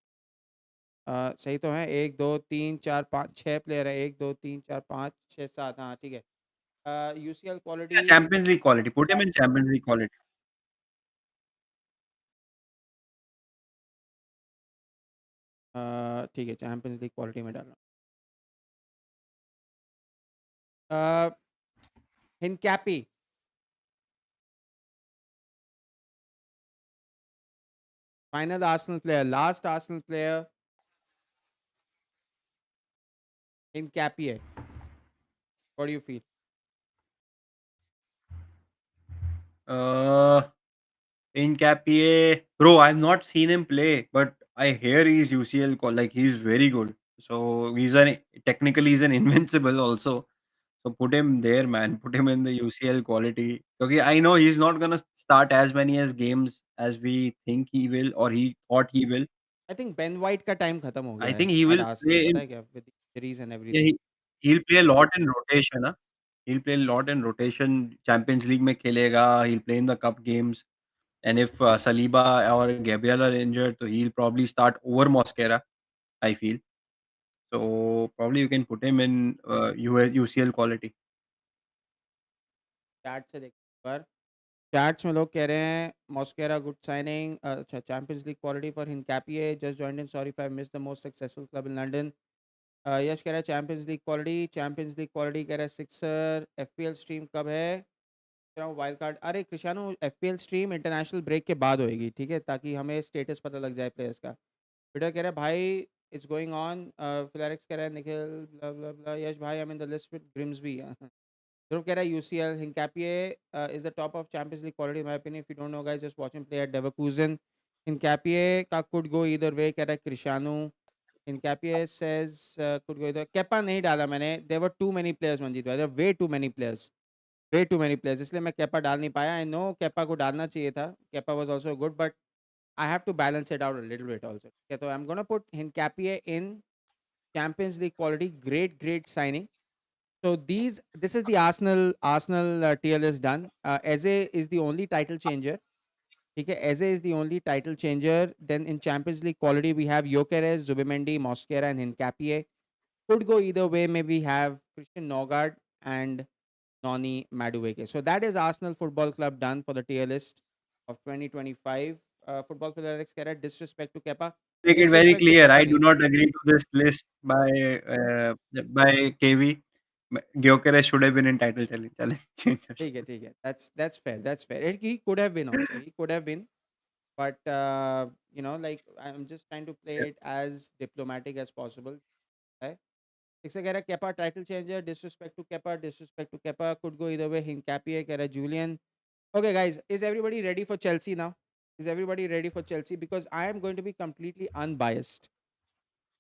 सही तो है, एक दो तीन चार पाँच छः प्लेयर है, एक दो तीन चार पाँच छः सात, हाँ ठीक है। UCL quality, Champions League quality, put him in Champions League quality. ठीक है, चैंपियंस लीग क्वालिटी में डालना। Hincapie, final Arsenal player, last Arsenal player, Hincapie है। What do you feel? Uh, in Capie, bro, I've not seen him play, but I hear he's UCL like he's very good. So he's an technically he's an invincible also. So put him there, man. Put him in the UCL quality. Okay, I know he's not gonna start as many as games as we think he will or he thought he will. I think Ben White का time खत्म हो I गया है think he at will Arsenal, play पता in है क्या, with injuries and yeah, everything. he'll play a lot in rotation, huh? He'll play a lot in rotation. Champions League में खेलेगा. He'll play in the cup games. And if Saliba or Gabriel are injured, so he'll probably start over Mosquera, I feel. So probably you can put him in UCL quality. Chat से देख पर chats में लोग कह रहे हैं Mosquera good signing, अच्छा Champions League quality for Hincapie, just joined in, sorry if I miss the most successful club in London. Yash कह रहा है Champions League quality, Champions League quality कह रहा है सिक्सर। एफपीएल स्ट्रीम कब है? वाइल्ड कार्ड, अरे कृषाणु एफपीएल स्ट्रीम इंटरनेशनल ब्रेक के बाद होएगी, ठीक है, ताकि हमें स्टेटस पता लग जाए प्लेयर्स का। पीटर कह रहा है भाई इट्स गोइंग ऑन, फिलैरिक्स कह रहा है निखिल ब्ला ब्ला ब्ला, यश भाई I am in the list with Grimsby. Dhruv कह रहा है UCL Hincapie is the top of Champions League quality my opinion, if you don't know guys just watch him play at Leverkusen. Hincapie का could गो इधर वे, कह रहा है कृषाणु। हिनकैपिए says could गो इधर, Kepa नहीं डाला मैंने, there were too many players Manjeet भाई, there way too many players, way too many players, इसलिए मैं केपा डाल नहीं पाया। आई नो केपा को डालना चाहिए था, Kepa was also good but I have to balance it out a little bit also. Okay, so I'm gonna put Hincapie in Champions League quality. Great, great signing. So this is the Arsenal tier list done. Eze is the only title changer. Okay, Eze is the only title changer. Then in Champions League quality we have Gyökeres, Zubimendi, Mosquera, and Hincapie. Could go either way. Maybe have Christian Nogard and Noni Madueke. So that is Arsenal Football Club done for the tier list of 2025. Football Player Alex Kara, disrespect to Kepa. Make it very Disrespect to clear, I Kepa do nahi. not agree to this list by KV. Gyökeres should have been in title challengers. ठीक है. That's fair. That's fair. He could have been also. He could have been. But like I'm just trying to play Yeah. it as diplomatic as possible. Right? Iksa keh raha Kepa title changer, disrespect to Kepa, could go either way. Hincapié keh raha Julian. Okay, guys, is everybody ready for Chelsea now? Is everybody ready for Chelsea? Because I am going to be completely unbiased.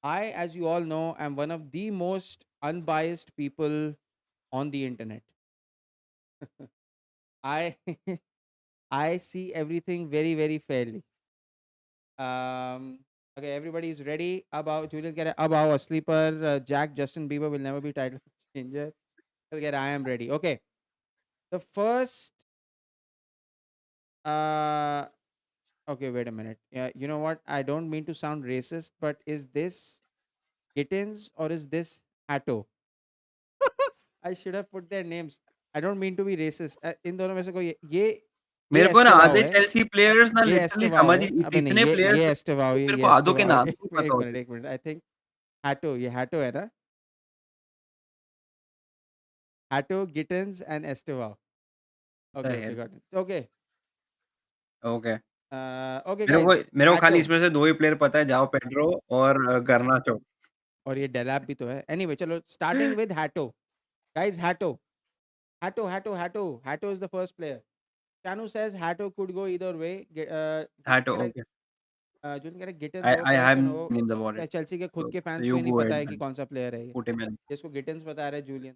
I, as you all know, am one of the most unbiased people on the internet. I I see everything very, very fairly. Um, okay, everybody is ready. About Julian keh raha hai, अब आओ असली पर Jack Justin Bieber will never be title changer. Okay, I am ready. Okay, the first. Uh, okay, wait a minute. Yeah, you know what? I don't mean to sound racist, but is this Gittins or is this Hatto? I should have put their names. I don't mean to be racist. इन दोनों में से कोई ये मेरे को ना Estevao आधे है. चेल्सी प्लेयर्स ना ये लिटरली एस्टेवाओ समझ है. ही अबे नहीं, इतने ये प्लेयर्स एस्टेवाओ, मेरे को ये आधों के एस्टेवाओ नाम है. ही नहीं पता होते। एक मिनट. आई थिंक हैटो, ये हैटो है ना. Hato, Gittens and Estevao. The okay, okay, hell got it. Okay. Okay. Okay मेरे को गाइस, मेरे को खाली हैटो. इसमें से 2 ही प्लेयर पता है, जाओ पेड्रो और गर्नाचो। और ये डेलैप भी तो है. एनीवे, चलो starting with Hato. Guys, Hato. Hatto is the first player. Chanu says Hatto could go either way. Hato okay. Julian कह रहा है Gittens I overpriced and haven't over. been in the wallet. Chelsea के खुद So के fans को you ही नहीं go पता ahead है कि and कौन सा प्लेयर है ये. put him in. जिसको गिटन्स बता रहा है जूलियन.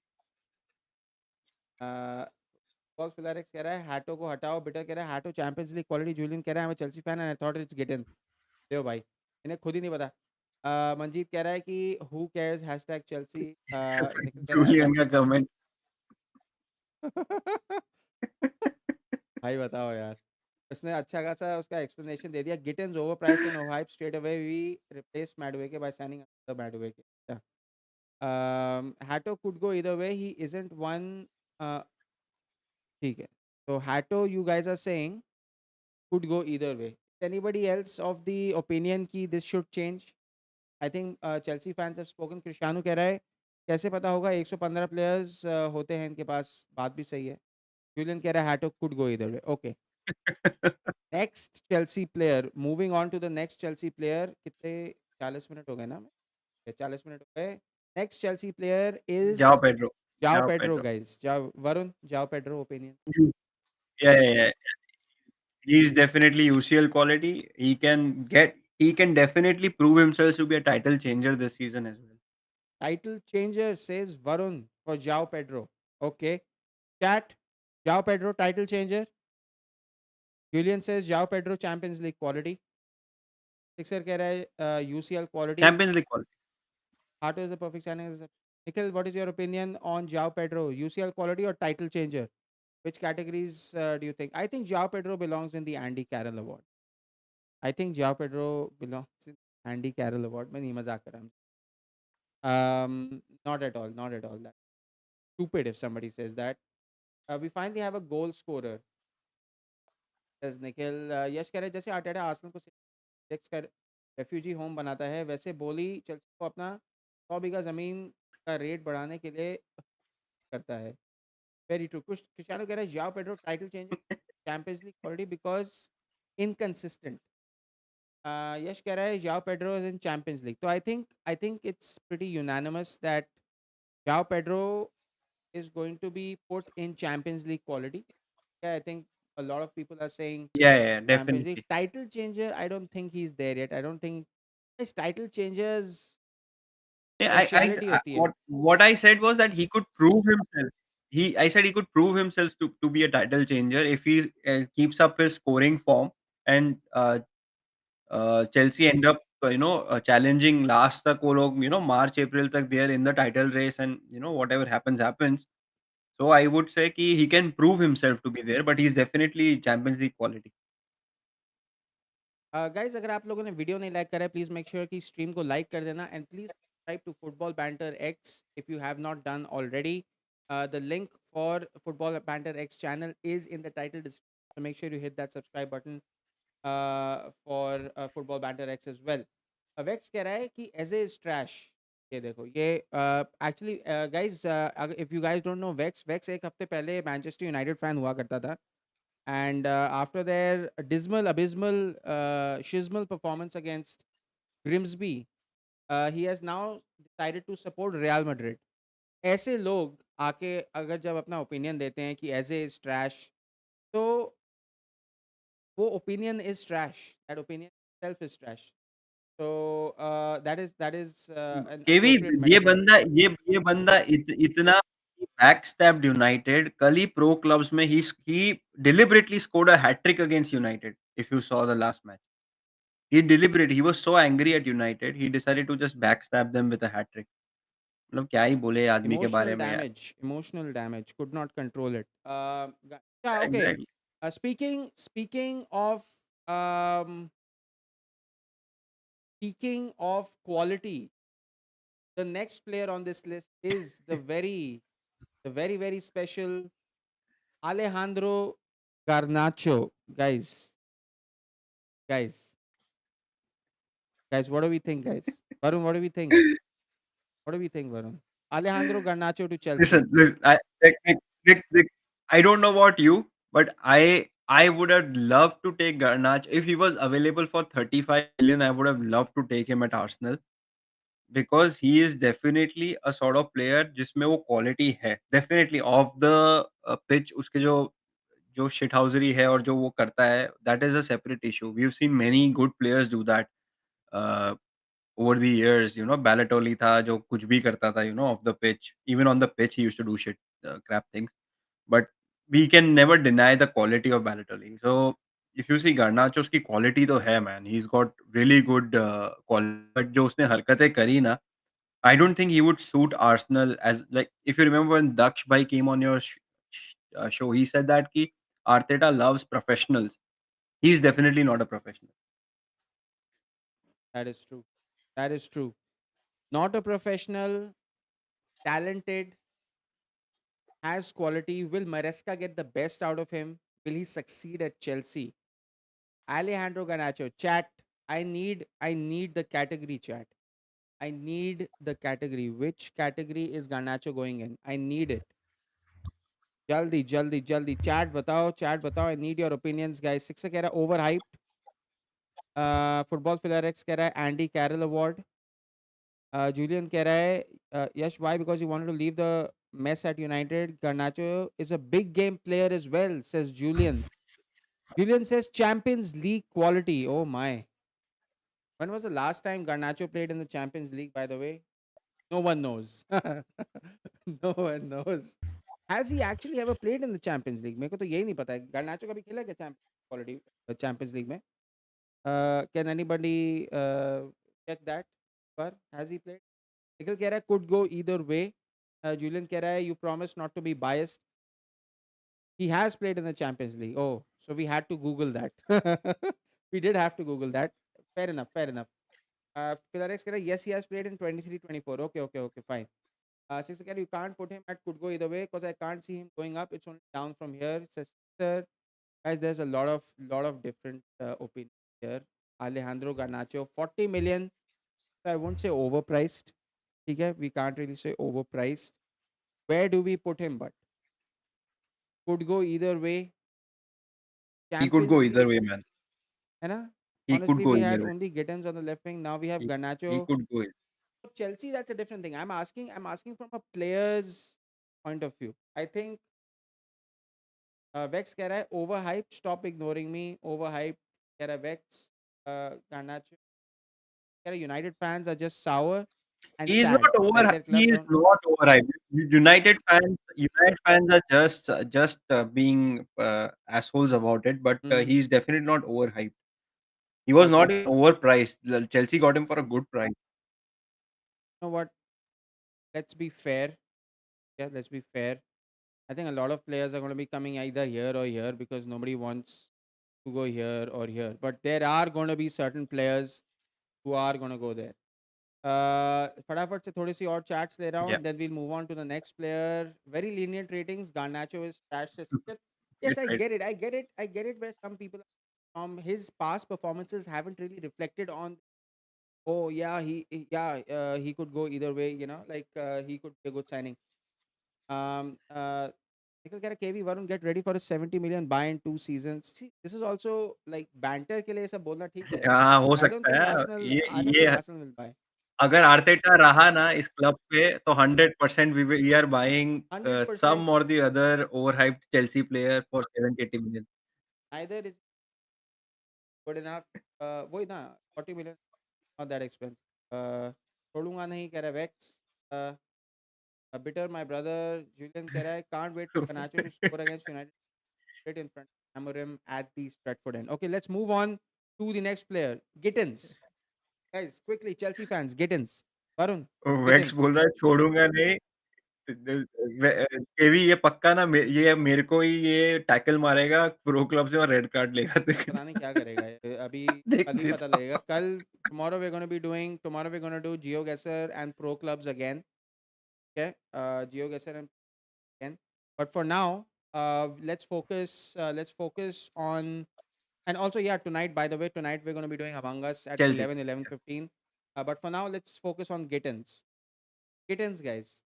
बॉक्स फिलारेक्स कह रहा है हैटो को हटाओ. बिटर कह रहा है Hato Champions League quality. Julian कह रहा है मैं Chelsea fan and I thought it's Gitten. लो भाई, इन्हें खुद ही नहीं पता. मंजीत कह रहा है कि who cares hashtag Chelsea. Nikhil कह रहा है जूलियन का कमेंट। भाई बताओ यार. उसने अच्छा खासा उसका एक्सप्लेनेशन दे दिया. Gittens over price and overhyped. Straight away we replace Madueke by signing the Madueke. Hato could go either way. He isn't one. Uh, ठीक है. So Hato, you guys are saying could go either way. Anybody else of the opinion कि this should change? I think Chelsea fans have spoken. Cristiano कह रहा है कैसे पता होगा 115 players होते हैं इनके पास. बात भी सही है. Julian कह रहा है Hato could go either way. Okay. Next Chelsea player. Moving on to the next Chelsea player. कितने 40 मिनट हो गए ना. 40 मिनट हो गए. Next Chelsea player is जाओ पेड्रो, Jao जाओ Pedro, Pedro. guys. Jao Varun, Jao Pedro opinion. Yeah. He is definitely UCL quality. He can definitely prove himself to be a title changer this season as well. Title changer says Varun for Jao Pedro. Okay. Chat. Jao Pedro title changer. Julian says Jao Pedro Champions League quality. Sixer कह रहा है UCL quality. Champions League quality. Hato is the perfect channel. Nikhil, what is your opinion on Jao Pedro? UCL quality or title changer? Which categories do you think? I think Jao Pedro belongs in the Andy Carroll Award. I think Jao Pedro belongs in Andy Carroll Award. मैं नहीं मजाक कर रहा हूँ. Not at all. Not at all. That's stupid if somebody says that. We finally have a goal scorer. Says Nikhil. यश कह रहे जैसे Arteta Arsenal को सिलेक्ट कर रेफ्यूजी होम बनाता है वैसे बोली चेल्सी को अपना 100 बीघा जमीन का रेट बढ़ाने के लिए करता है. Very true. कुछ क्रिस्टियानो कह रहा है Joao Pedro title change Champions League quality because inconsistent. Yash कह रहा है Joao Pedro is in Champions League. तो I think it's pretty unanimous that Joao Pedro is going to be put in Champions League quality. Yeah, I think a lot of people are saying Yeah, Champions League definitely. title changer. I don't think he's there yet. I don't think his title changers Yeah, speciality होती है. what I said was that he could prove himself. I said he could prove himself to be a title changer if he keeps up his scoring form and Chelsea end up challenging last तक वो लोग March April तक they are in the title race and whatever happens. So I would say कि he can prove himself to be there, but he's definitely Champions League quality. Guys अगर आप लोगों ने video नहीं लाइक करा है please make sure कि stream को लाइक कर देना and please subscribe to Football Banter X if you have not done already. The link for Football Banter X channel is in the title description. So make sure you hit that subscribe button for Football Banter X as well. Vex कह रहा है कि as a trash ये देखो ये actually guys if you guys don't know Vex Vex एक हफ्ते पहले मैनचेस्टर यूनाइटेड फैन हुआ करता था and after their dismal abysmal schismal performance against Grimsby he has now decided to support Real Madrid. ऐसे लोग आके अगर जब अपना ओपिनियन देते हैं कि एज ए इज ट्रैश तो वो opinion is trash that opinion self is trash so that is an KV appropriate ये metaphor. बंदा ये बंदा इतना बैकस्टैब्ड यूनाइटेड कल ही प्रो क्लब्स में ही deliberately scored a hat trick against United if you saw the last match. He was so angry at United he decided to just backstab them with a hat trick. मतलब क्या ही बोले आदमी के बारे में यार. Emotional damage, could not control it. Yeah, okay. Exactly. Speaking of um speaking of quality, the next player on this list is the very special Alejandro Garnacho. Guys, guys, what do we think, guys? Varun, what do we think? What do we think, Varun? Alejandro Garnacho to Chelsea. Listen, I don't know about you, but I would have loved to take Garnacho if he was available for 35 million. I would have loved to take him at Arsenal because he is definitely a sort of player जिसमें वो quality है. Definitely off the pitch उसके जो shithousery है और जो वो करता है, that is a separate issue. We've seen many good players do that. Uh, Over the years, Balotelli था जो कुछ भी करता था, off the pitch. Even on the pitch, he used to do shit, crap things. But we can never deny the quality of Balotelli. So if you see Garnacho की quality तो है man. He's got really good quality. But जो उसने हरकतें करी ना, I don't think he would suit Arsenal as like if you remember when Daksh Bhai came on your show, he said that कि Arteta loves professionals. He's definitely not a professional. That is true. That is true. Not a professional, talented, has quality. Will Maresca get the best out of him? Will he succeed at Chelsea? Alejandro Garnacho, chat. I need the category, chat. I need the category. Which category is Garnacho going in? I need it. Jaldi, jaldi, jaldi. Chat batao. I need your opinions, guys. Six कह रहा है overhyped. Football Filler X कह रहा है Andy Carroll Award. Julian कह रहा है Yash, why? Because you wanted to leave the mess at United. Garnacho is a big game player as well, says Julian. Julian says Champions League quality. Oh my. When was the last time Garnacho played in the Champions League, by the way? No one knows. No one knows. Has he actually ever played in the Champions League? मेरे को तो यही नहीं पता है. Garnacho कभी खेला क्या quality Champions League में? Can anybody check that? पर has he played? निखिल कह रहा है could go either way. Julian कह रहा है you promise not to be biased. He has played in the Champions League. Oh, so we had to Google that. We did have to Google that. Fair enough. Fair enough. Pilarex कह रहा है yes, he has played in 23-24. Okay, fine. Sister Kelly, you can't put him at could go either way because I can't see him going up. It's only down from here. Sister, guys, there's a lot of different opinions here. Alejandro Garnacho, 40 million. I won't say overpriced. Okay, we can't really say overpriced. Where do we put him? But could go either way. He could go Champions either League, way, man. है ना? He could Honestly, go we either had way. only Gittins on the left wing. Now we have He Garnacho. could go. Chelsea, that's a different thing. I'm asking from a player's point of view. I think Vex कह रहा है overhyped. Stop ignoring me. Overhyped. कह रहा है Vex. Garnacho. कह रहा है United fans are just sour and He is not sad. Like over. their He club is don't. not overhyped. United fans are just being assholes about it, but Mm, he's definitely not overhyped. He was okay. not You even overpriced. Chelsea got him for a good price. know what? Let's be fair. Yeah, let's be fair. I think a lot of players are going to be coming either here or here because nobody wants to go here or here. But there are going to be certain players who are going to go there. फटाफट से थोड़ी सी और chats ले रहा हूँ, Yeah. Then we'll move on to the next player. Very lenient ratings. Garnacho is trash this season. Yes, Yes, I right. get it. I get it. I get it. Where some people his past performances haven't really reflected on. Oh yeah, he could go either way. Like he could be a good signing. Um, uh, Nikhil कह रहा KV Varun get ready for a 70 million buy in 2 seasons. See, this is also like banter के लिए ये सब बोलना ठीक है. हाँ, हो I don't सकता think है। Arsenal. ये I don't think ये Arsenal will buy. अगर आर्टेटा रहा ना इस क्लब पे तो 100% वी आर बायिंग 100% सम और the other overhyped Chelsea player for 70-80 million. either is good enough. वही ना 40 million not that expensive. छोड़ूंगा नहीं कह रहा Vex. Uh, Bitter my brother Julian कह रहा है can't wait for Garnacho to score against United straight in front of Amorim at the Stratford end. Okay, let's move on to the next player. Gittins. Guys, quickly, Chelsea fans, Gittins. Varun, Vex Gittins. बोल रहा है छोड़ूंगा नहीं। केवी ये पक्का ना ये मेरे को ही ये टैकल मारेगा प्रो क्लब से और रेड कार्ड लेगा पता नहीं देखना। क्या करेगा ये, अभी देख कल ही पता देता लगेगा. हूँ। कल tomorrow we're going to do GeoGuessr and pro clubs again. Okay, GeoGuessr and again. But for now, let's focus on. And also, yeah, tonight, by the way, tonight we're going to be doing Among Us at Chelsea. 11:15. But for now, let's focus on Gittins. Gittins, guys.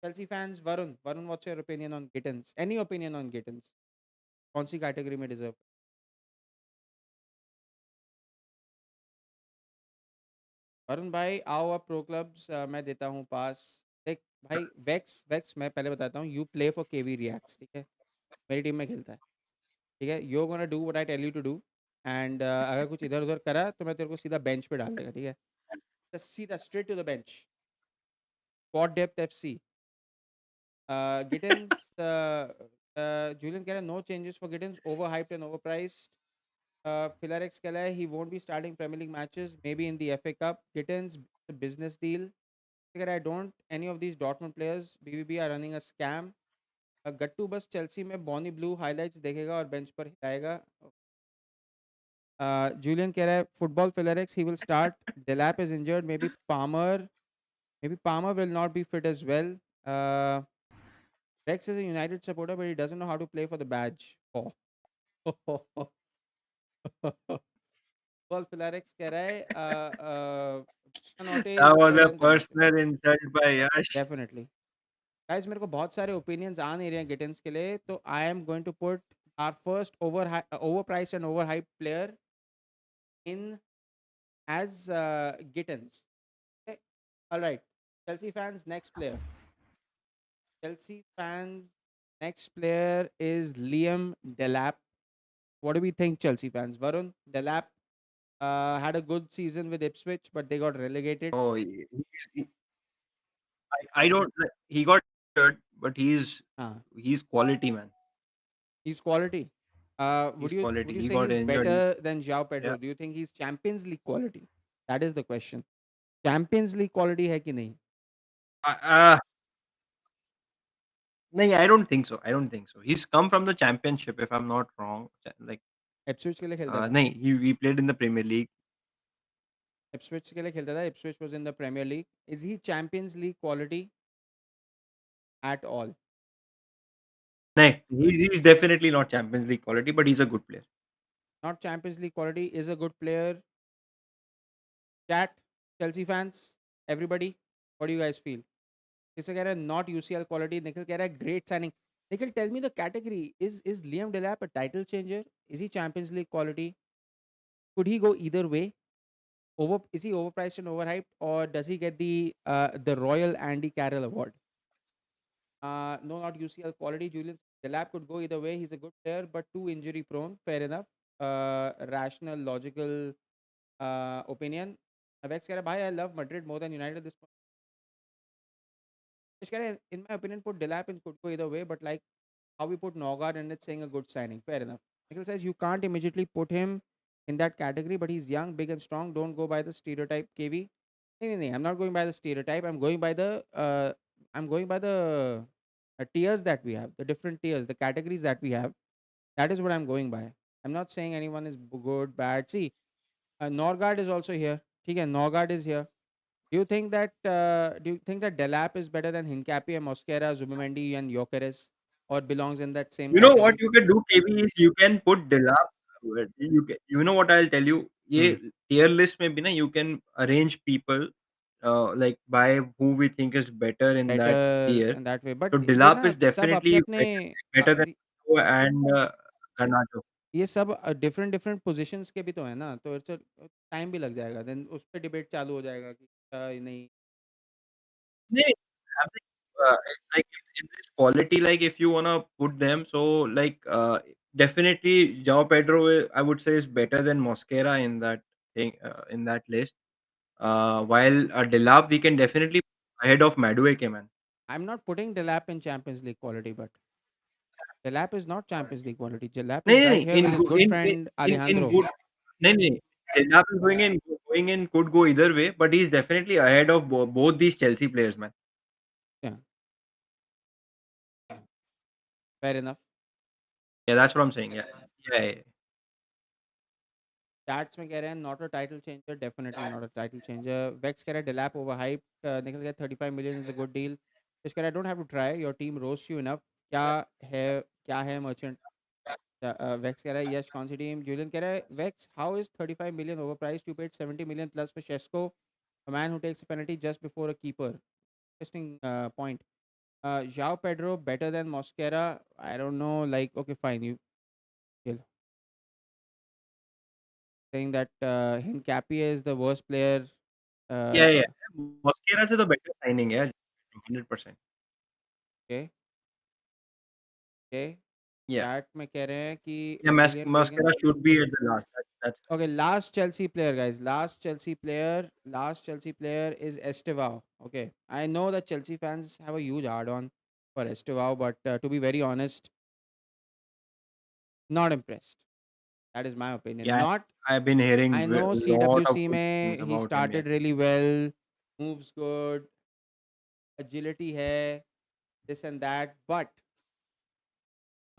Chelsea fans, Varun, what's your opinion on Gittins? Any opinion on Gittins? कौन सी category में deserve? Varun भाई आओ अब pro clubs, मैं देता हूँ पास. देख भाई, वेक्स वेक्स मैं पहले बताता हूँ, you play for KV reacts, ठीक है? मेरी टीम में खेलता है, ठीक है? You gonna do what I tell you to do. And अगर कुछ इधर उधर करा तो मैं तेरे को सीधा बेंच पे डाल देगा, ठीक है? सीधा straight to the bench. Squad depth FC. Gittens. Julian कह रहा है no changes for Gittens, over hyped and over priced. Philarex कह रहा है he won't be starting Premier League matches, maybe in the FA Cup. Gittins, a business deal. अगर I don't, any of these Dortmund players, BBB are running a scam. गट्टू बस Chelsea में Bonnie blue highlights देखेगा और bench पर हिलाएगा. Julian कह रहा है football फिलरेक्स he will start. Delap is injured, maybe Palmer will not be fit as well. uh, Rex is a United supporter but he doesn't know how to play for the badge. Oh. Football Philarex कह रहा है Not That is was better a than Ganache. Personal insult by Yash. Definitely. Guys मेरे को बहुत सारे opinions आ नहीं रहे हैं गिटन्स के लिए, तो I am going to put our first over price and over hype player in as Gittens. Alright. Chelsea fans, next player. Chelsea fans, next player is Liam Delap. What do we think, Chelsea fans? Varun, Delap had a good season with Ipswich, but they got relegated. Oh, I don't he got hurt, but हाँ, he's quality man. he's quality. Would He's you would quality. you He say got he's injured. better than João Yeah. Pedro? Do you think he's Champions League quality? That is the question. Champions League quality है कि नहीं? Uh, no, I don't think so. I don't think so. He's come from the championship, if I'm not wrong. Like, Ipswich के लिए खेलता था. no, he played in the Premier League. Ipswich के लिए खेलता था. Ipswich was in the Premier League. Is he Champions League quality at all? No, he's definitely not Champions League quality, but he's a good player. Not Champions League quality. Is a good player. Chat, Chelsea fans, everybody, what do you guys feel? किसे कह रहा है not UCL quality? Nikhil कह रहा है great signing. Nikhil, tell me the category. Is Liam Delap a title changer? Is he Champions League quality? Could he go either way? Is he overpriced and overhyped, or does he get the Royal Andy Carroll Award? No, not UCL quality. Julian Delap could go either way. He's a good player, but too injury prone. Fair enough. Rational, logical opinion. Avex कह रहा है भाई I love Madrid more than United at this point. Just कह रहा है, in my opinion, put Delap and could go either way, but like how we put Norgard and it's saying a good signing. Fair enough. Nikhil says you can't immediately put him in that category, but he's young, big, and strong. Don't go by the stereotype, KV. No, no, no. I'm not going by the stereotype. I'm going by the tiers that we have, the different tiers, the categories that we have. That is what I'm going by. I'm not saying anyone is good, bad. See, Norgard is also here. Okay, Norgard is here. Do you think that Delap is better than Hincapi and Mosquera, Zubimendi and Gyökeres, or belongs in that same You know what category? you can do, KB, is you can put Dilap. You know what I'll tell you. Hmm. ये tier list में भी ना you can arrange people like by who we think is better in that Better tier. in that way, but So ये Dilap ना is सब अपने definitely अपने better than Ro and Garnacho. ये सब डिफरेंट डिफरेंट पोजीशंस के भी तो है ना, तो इट्स टाइम भी लग जाएगा, देन उस पे डिबेट चालू हो जाएगा कि नहीं। Yeah, I think, like in this quality, like if you wanna put them, so like definitely João Pedro, I would say is better than Mosquera in that thing in that list. While Delap, we can definitely ahead of Madueke, man. I am not putting Delap in Champions League quality, but Delap is not Champions League quality. Delap No, is no, right here with his good in friend in Alejandro. good. No, no, Delap is going in could go either way, but he's definitely ahead of both these Chelsea players, man. Yeah, fair enough. Yeah, that's what I'm saying. Yeah, yeah, yeah. Stats में कह रहे हैं not a title changer, definitely not a title changer. Vex कह रहा है Delap overhyped, निकल गया 35 million is a good deal. Fish कह रहा है don't have to try, your team roasts you enough. क्या है क्या है merchant? Vex कह रहा है यश कौन सी टीम? Julian कह रहा है Vex, how is 35 million overpriced? You paid 70 million plus for Shesko, a man who takes a penalty just before a keeper. Interesting point. João Pedro better than Mosquera? I don't know. Like, okay, fine. You saying that Hincapié is the worst player. Yeah, yeah. Uh, Mosquera is the better signing, yeah, 100%. okay, okay. Yeah, Chat में कह रहे हैं कि yeah. Julian Regan. Mosquera should be at the last. That's Okay, last Chelsea player, guys. Last Chelsea player is Estevao. Okay, I know that Chelsea fans have a huge hard on for Estevao, but to be very honest, not impressed. That is my opinion. yeah. Not. I've been hearing I a know lot of CWC good things में he about him. Yeah, started really well, moves good, agility hai, this and that, but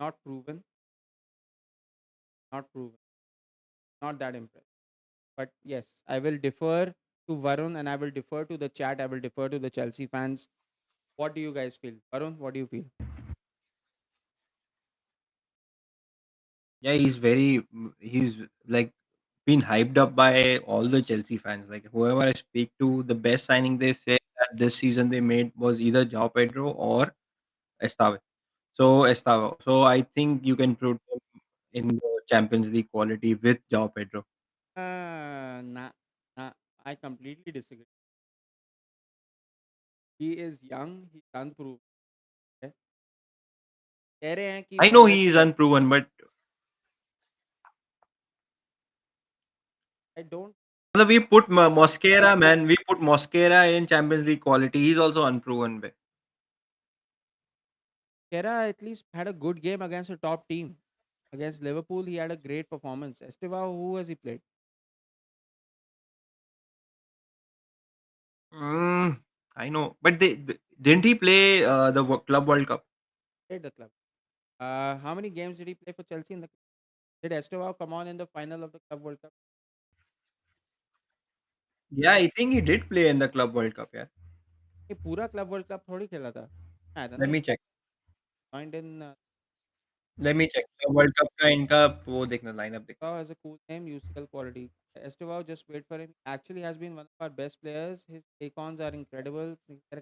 not proven, not proven, not that impressed. But yes, I will defer to Varun and I will defer to the chat. I will defer to the Chelsea fans. What do you guys feel? Varun, what do you feel? yeah. He's like been hyped up by all the Chelsea fans. Like whoever I speak to, the best signing they say that this season they made was either João Pedro or Estave. So Estava. So I think you can put him in the Champions League quality with João Pedro. Nah, nah, I completely disagree. He is young, he's unproven. है। कह रहे हैं कि I know मतलब he is जब unproven, but I don't we put Mosquera, man. We put Mosquera in Champions League quality. He's also unproven. Bhai. Kera at least had a good game against a top team. Against Liverpool, he had a great performance. Estevao, who has he played? Mm, I know, but didn't he play the Club World Cup? Played the club. How many games did he play for Chelsea in the? Did Estevao come on in the final of the Club World Cup? Yeah, I think he did play in the Club World Cup. Yeah, ये पूरा club world cup थोड़ी खेला था आया था ना let ये me check. joined in Let me check. Club World Cup का इनका वो देखना lineup देख. Estevao has a cool name UCL quality Estevao just wait for him actually has been one of our best players his icons are incredible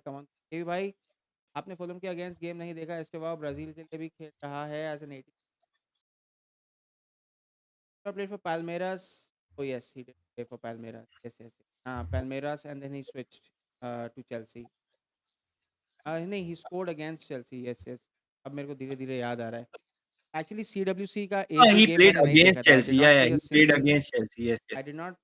come on hey भाई आपने Fulham के against game नहीं देखा Estevao Brazil के लिए भी खेल रहा है as an 18 played for Palmeiras. Oh yes, he did play for Palmeiras. Yes, yes. Yes. Palmeiras, and then he switched to Chelsea. नहीं, he scored against Chelsea. Yes, yes. अब मेरे को धीरे-धीरे याद आ रहा है. Actually, CWC का एक भी He गेम played मैंने नहीं against देखा था. I did Chelsea. Yeah, not yeah, see a he played single. against Chelsea. Yes, yes. I did not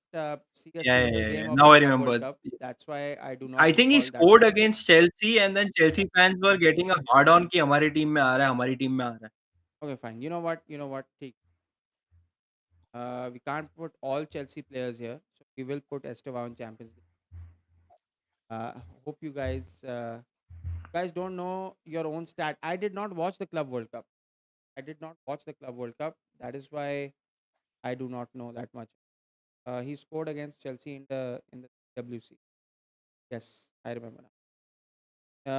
see a Yeah, yeah, single yeah, yeah. game of Now the I Club World remember. Cup. That's why I do not I think he recall that scored much. against Chelsea, and then Chelsea fans were getting a hard on कि हमारी team में आ रहा है, हमारी team में आ रहा है. Okay, fine. You know what? You know what? ठीक. We can't put all Chelsea players here, so we will put Estevao in Champions League. Hope you guys don't know your own stat. I did not watch the Club World Cup. I did not watch the Club World Cup. That is why I do not know that much. He scored against Chelsea in the WC. Yes, I remember.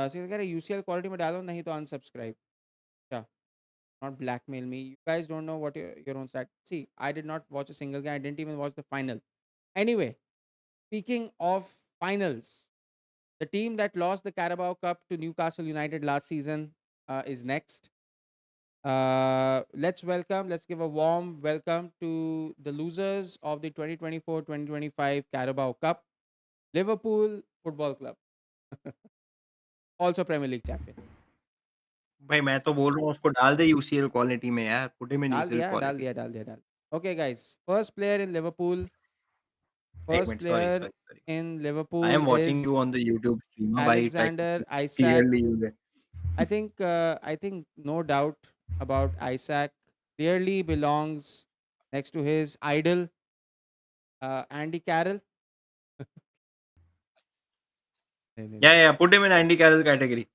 सीधा कह रहे UCL quality में डालो, नहीं तो unsubscribe. क्या? Not blackmail me. You guys don't know what your own stat. See, I did not watch a single game. I didn't even watch the final. Anyway, speaking of finals, the team that lost the Carabao Cup to Newcastle United last season is next. Let's give a warm welcome to the losers of the 2024-2025 Carabao Cup, Liverpool Football Club, also Premier League champions. भाई मैं तो बोल रहा हूँ उसको डाल दे UCL quality में यार, पुट हिम इन डाल यूसीएल दिया, डाल क्वालिटी. दिया, डाल दिया, डाल. Okay, guys. First player in Liverpool. एक First minute, sorry player sorry sorry. in I Liverpool am watching is you on the YouTube stream. भाई try to Alexander Isak. clearly use it. I think no doubt about Isaac. Clearly belongs next to his idol, Andy Carroll. नहीं नहीं नहीं, Yeah, yeah, put him in Andy Carroll category.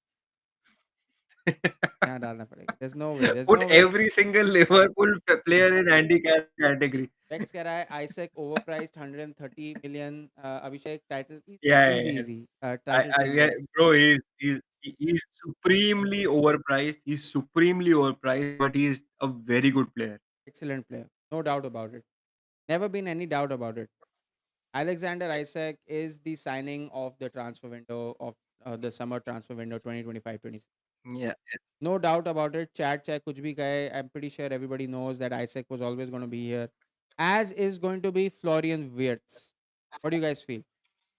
यहाँ डालना पड़ेगा. There's no way. There's Put no way. every single Liverpool player in Andy Carroll category. Vex कह रहा है Isaac overpriced 130 million. Abhishek title easy Yeah, easy yeah, yeah. easy. Title Yeah, changes. bro, he's supremely overpriced. He's supremely overpriced, but he's a very good player. Excellent player. No doubt about it. Never been any doubt about it. Alexander Isaac is the signing of the transfer window of the summer transfer window 2025-26. Yeah. No doubt about it. Chat check kuch bhi kahe. I'm pretty sure everybody knows that Isaac was always going to be here. As is going to be Florian Wirtz. What do you guys feel?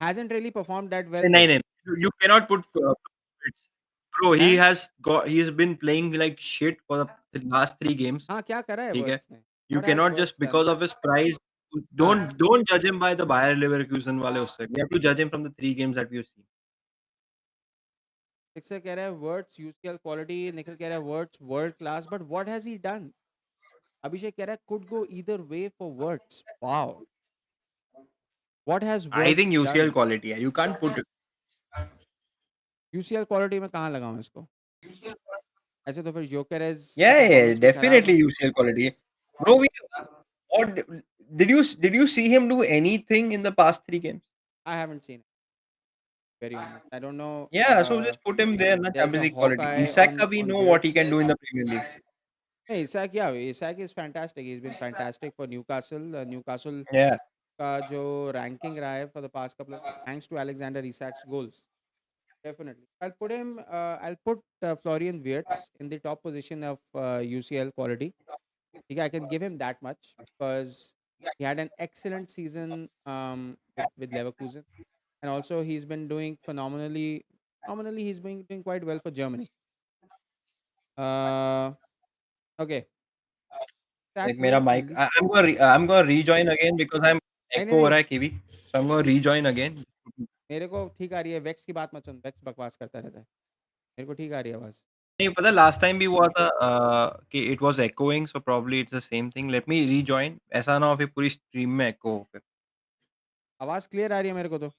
Hasn't really performed that well No, though. no, you cannot put bro. हैं? He's been playing like shit for the last 3 games. हाँ क्या करा है Okay, Wirtz ने? you What has cannot just Wirtz done? because of his price. हाँ. Don't judge him by the Bayer Leverkusen wale usse. You have to judge him from the 3 games that we've seen. Sixer कह रहा है Wirtz UCL quality. Nikhil कह रहा है Wirtz world class. But what has he done? Abhishek कह रहा है could go either way for Wirtz. Wow. What has I think Wirtz UCL done? quality. You can't put. UCL quality में कहाँ लगाऊं इसको? ऐसे तो फिर योकेरेस से Yeah, yeah, परफॉर्मेंस भी खराब definitely है. UCL quality. Bro, what did you see him do anything in the past 3 games? I haven't seen it, very honest. I don't know. Yeah, so just put him there, na There's Champions a League quality. Hawkeye Isak ka bhi on know what he can Wirtz. do in the Premier League. Hey, Isak, yeah, Isak is fantastic. He's been fantastic for Newcastle. Newcastle Yeah. का जो ranking रहा है for the past couple of thanks to Alexander Isak's goals. Definitely. I'll put Florian Wirtz in the top position of UCL quality. Yeah, I can give him that much because he had an excellent season with Leverkusen, and also he's been doing phenomenally. Phenomenally, he's been doing quite well for Germany. Uh, okay, Like that मेरा will mic, I'm gonna rejoin again because I'm नहीं नहीं echo हो नहीं रहा है KV. So I'm gonna rejoin again. मेरे को ठीक आ रही है. वेक्स की बात मत सुन. वेक्स बकवास करता रहता है. मेरे को ठीक आ रही है आवाज. नहीं पता लास्ट टाइम भी हुआ था कि it was echoing so probably it's the same thing. Let me rejoin. ऐसा ना हो फिर पूरी स्ट्रीम में echo हो फिर. आवाज क्लियर आ रही है मेरे को तो.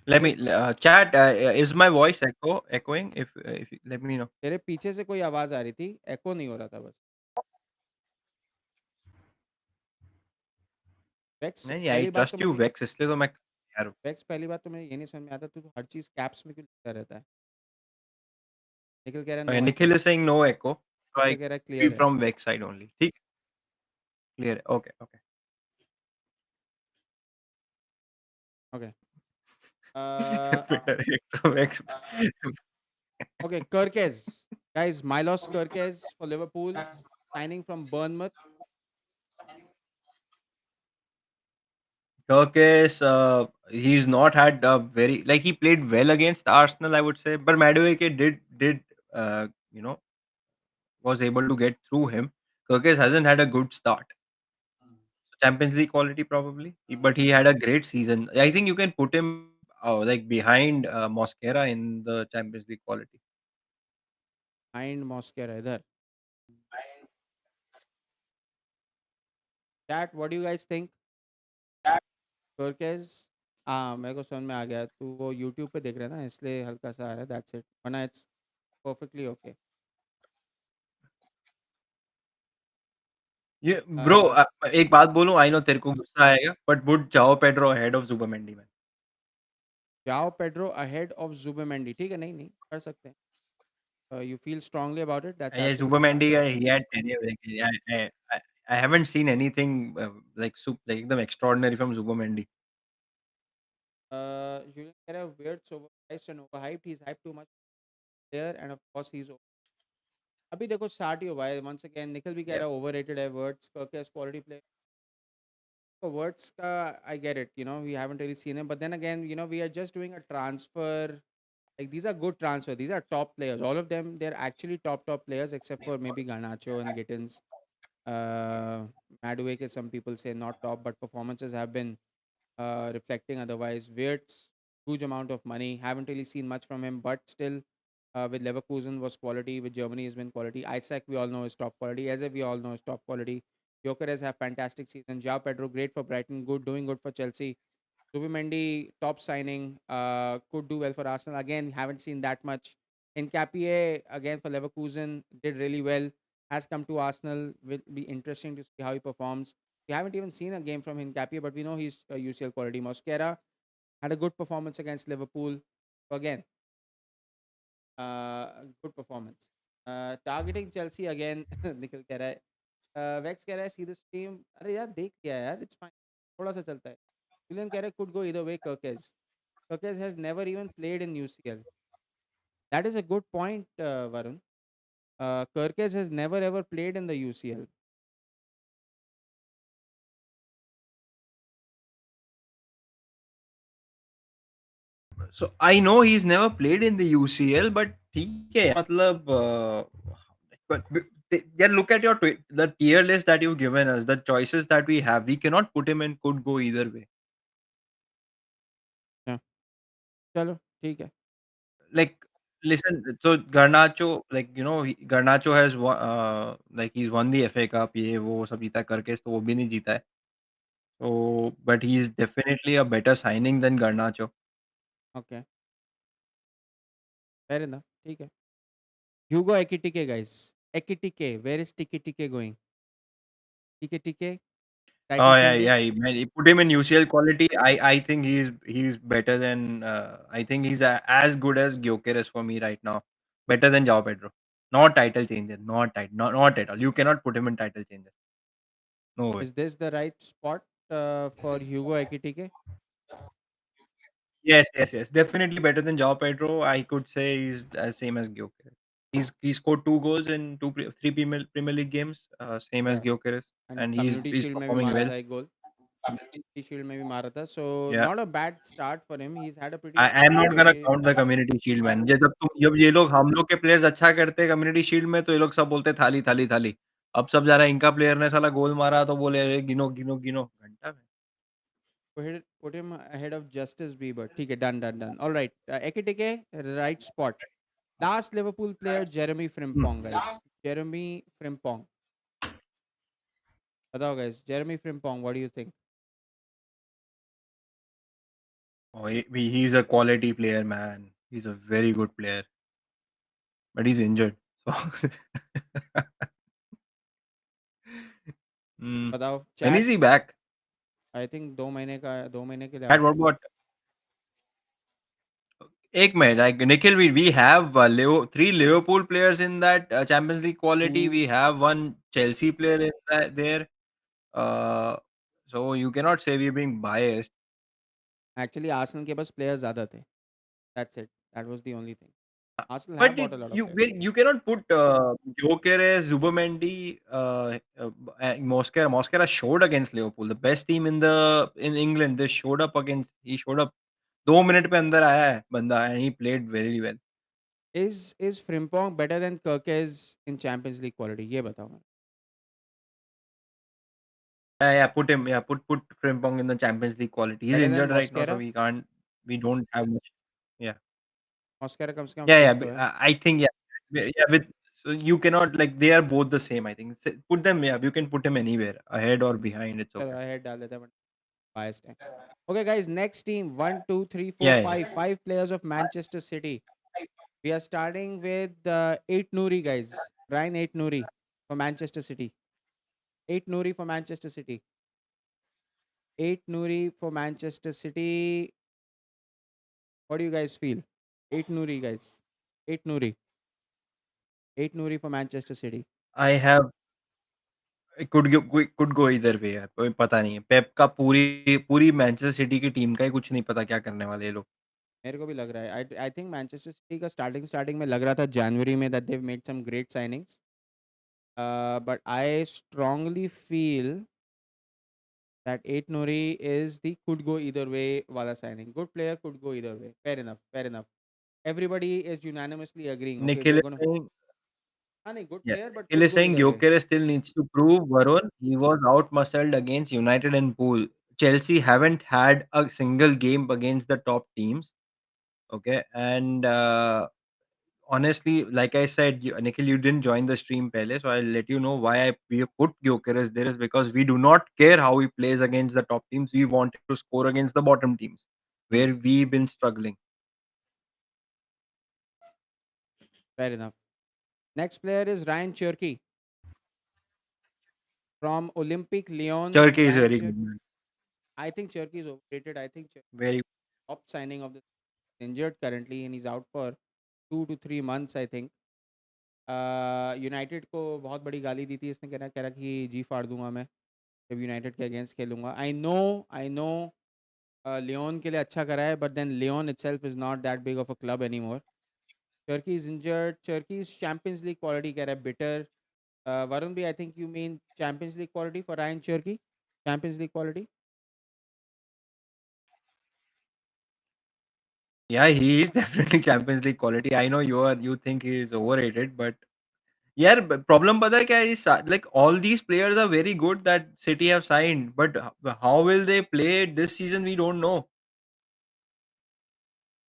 Let तेरे me chat. Is my voice echoing? If let me know. तेरे पीछे से कोई आवाज आ रही थी. एको नहीं हो रहा था बस. वेक्स नहीं आई पहली बात तो ट्रस्ट यू मुझे वेक्स इसलिए तो मैं यार वेक्स पहली बात तो मुझे ये नहीं समझ में आता. तू हर चीज कैप्स में क्यों लिखता रहता है? निखिल कह रहा है okay, no echo. Nikhil is saying no echo. So I Akshay कह रहा है be क्लियर है. from Vex side only. ठीक clear है. Okay, okay. ओके. बेटर है एक तो Vex. Okay, Kirkez. Guys, Milos Kirkez for Liverpool, signing from Bournemouth. Turkish, he's not had a very like he played well against Arsenal, I would say, but Madueke did you know was able to get through him. Turkish hasn't had a good start. Champions League quality probably, but he had a great season. I think you can put him like behind Mosquera in the Champions League quality. Behind Mosquera इधर. Chat, what do you guys think? Kirkez. हाँ मेरे को समझ में आ गया. तू वो YouTube पे देख रहा है ना इसलिए हल्का सा आ रहा है. That's it. वरना it's perfectly okay. ये ब्रो Uh, एक बात बोलूं आई नो तेरे को गुस्सा आएगा बट वुड जाओ पेड्रो हेड ऑफ जुबामेंडी में जाओ पेड्रो ahead of Zubimendi. ठीक है, नहीं नहीं कर सकते हैं. You feel strongly about it? That's Yeah, absolutely fine. Zubomendi guy, he had tenure. Like, I haven't seen anything like एकदम extraordinary from Zubomendi. Julian Quera weird, overpriced and overhyped. He's hyped too much there, and of course he's. अभी देखो start ही हुआ है. Once again, Nikhil भी कह Yeah. रहा है overrated है. Words करके as quality player. For words का I get it. You know we haven't really seen him, but then again, you know we are just doing a transfer. Like these are good transfer. These are top players. All of them, they're actually top players, except for maybe Garnacho and Gittins. Uh, Madueke, some people say not top, but performances have been reflecting otherwise. Wirtz, huge amount of money. Haven't really seen much from him, but still, with Leverkusen was quality. With Germany has been quality. Isaac, we all know is top quality. Eze, we all know is top quality. Gyökeres have fantastic season. João Pedro, great for Brighton. Doing good for Chelsea. Zubimendi, top signing, could do well for Arsenal. Again, haven't seen that much. Nkapie, again for Leverkusen, did really well. Has come to Arsenal. Will be interesting to see how he performs. We haven't even seen a game from Nkapie, but we know he's UCL quality. Mosquera had a good performance against Liverpool. So again, good performance. Targeting Chelsea again, निकल कह रहा है. Vex कह रहा है see the stream. अरे यार देख लिया यार, it's fine. थोड़ा सा चलता है. Julian कह रहा है could go either way. Kirkes. Kirkes has never even played in UCL. That is a good point, Varun. Kirkes has never ever played in the UCL. So I know he's never played in the UCL, but ठीक है मतलब yeah, look at the tier list that you've given us, the choices that we have. We cannot put him in could go either way. Yeah. चलो ठीक है. Like, listen, so Garnacho, like Garnacho has won, like he's won the FA Cup, ये वो सब जीता करके तो वो भी नहीं जीता है. So, but he's definitely a better signing than Garnacho. Okay. Fair enough. ठीक है. Hugo Ekitike, guys. Ekitike. Where is Tiki Tike going? Tiki Tike. Oh Title yeah, changer. yeah. Man, you put him in UCL quality. I think he's better than. I think he's as good as Gyökeres for me right now. Better than João Pedro. Not title changer. Not at all. You cannot put him in title changer. No way. Is this the right spot for Hugo Ekitike? Yes, yes, yes. Definitely better than João Pedro. I could say he's as same as Gyökeres. He scored 2 goals in three Premier League games. Same as Yeah. Gyökeres, And and Community he's Shield में भी performing मारा well. था एक गोल. Shield में भी मारा था. So Yeah. not a bad start for him. He's had a pretty I am strong not gonna career. count the community shield man. जब ये लोग हम लोग के प्लेयर्स अच्छा करते हैं कम्युनिटी शील्ड में तो ये लोग सब बोलते हैं थाली थाली थाली. अब सब जा रहा है इनका प्लेयर ने साला गोल मारा तो बोले अरे गिनो गिनो गिनो घंटा में. Put him ahead of Justice Bieber. ठीक है, done. All right. Ekitike, right spot. Last Liverpool player, Jeremy Hmm. Frimpong, guys. Jeremy Frimpong. बताओ, guys. Jeremy Frimpong, what do you think? Oh, he's a quality player man. He's a very good player, but he's injured. So Hmm. बताओ, When is chat. he back? I think 2 महीने के लिए At out what है. about एक minute like Nikhil we have three Liverpool players in that Champions League quality. We Two. have one Chelsea player in that there. Uh, so you cannot say we're being biased. Actually, Arsenal के पास players ज़्यादा थे. That's it. That was the only thing. Arsenal have But bought a lot of players. you cannot put Gyökeres, Zubomendi, Mosquera. Mosquera showed against Liverpool, the best team in England. They showed up against. He showed up. 2 minute पे अंदर आया है बंदा and he played very well. Is Frimpong better than Kirkes in Champions League quality? ये बताओ मैं. Yeah, put him. Yeah, put Frimpong in the Champions League quality. He's Better than injured right now, so Mosquera? we can't. We don't have much. Yeah, Mosquera कम से कम yeah, fit yeah. तो है. I think yeah, yeah. With so you cannot like they are both the same. I think put them. Yeah, you can put him anywhere, ahead or behind. It's चलो okay. ahead डाल देते हैं, but biased है. Okay, guys. Next team. One, two, three, four, Yeah, yeah. five. Five players of Manchester City. We are starting with eight Nouri, guys. Ryan eight Nouri for Manchester City. Eight Nouri for Manchester City. Eight Nouri for Manchester City. What do you guys feel? 8 Nuri, guys. 8 Nuri. 8 Nuri for Manchester City. I have could go either way यार, कोई पता नहीं है। पेप का पूरी पूरी Manchester city की team का ही कुछ नहीं पता क्या करने वाले ये लोग। मेरे को भी लग रहा है आई थिंक मैनचेस्टर सिटी का स्टार्टिंग में लग रहा था जनवरी में that they made some great signings but I strongly feel that 8 Nuri is the could go either way wala signing. Good player could go either way. Fair enough. Fair enough. Everybody is unanimously agreeing. Okay, we Nikhil are is gonna. saying Good yeah, player, but Nikhil could is go saying either way. Gyökeres still needs to prove Varun. He was out-muscled against United and Pool. Chelsea haven't had a single game against the top teams. Okay, and honestly, like I said, Nikhil, you didn't join the stream pehle, so I'll let you know why we have put Gyökeres there is because we do not care how he plays against the top teams. We wanted to score against the bottom teams, Hmm, where we've been struggling. fair enough. Next player is Ryan Cherky from Olympic Lyon. Turkey is Ryan very Cherky. good, man. I think Cherky is overrated. I think Cherky Very top signing of the injured currently, and he's out for 2 to 3 months. I think. United को बहुत बड़ी गाली दी थी इसने कह रहा कि जी फाड़ दूंगा मैं जब यूनाइटेड के अगेंस्ट खेलूंगा आई नो लियोन के लिए अच्छा करा है but then Lyon itself is not that big of a club any more Cherki is injured Cherki is Champions League quality कह रहा है बिटर वरुण भी I think you mean Champions League quality for Rayan Cherki Champions League quality yeah, he is definitely Champions League quality. I know you think he is overrated, but yeah, problem पता है क्या है? Like all these players are very good that City have signed, but how will they play this season? We don't know.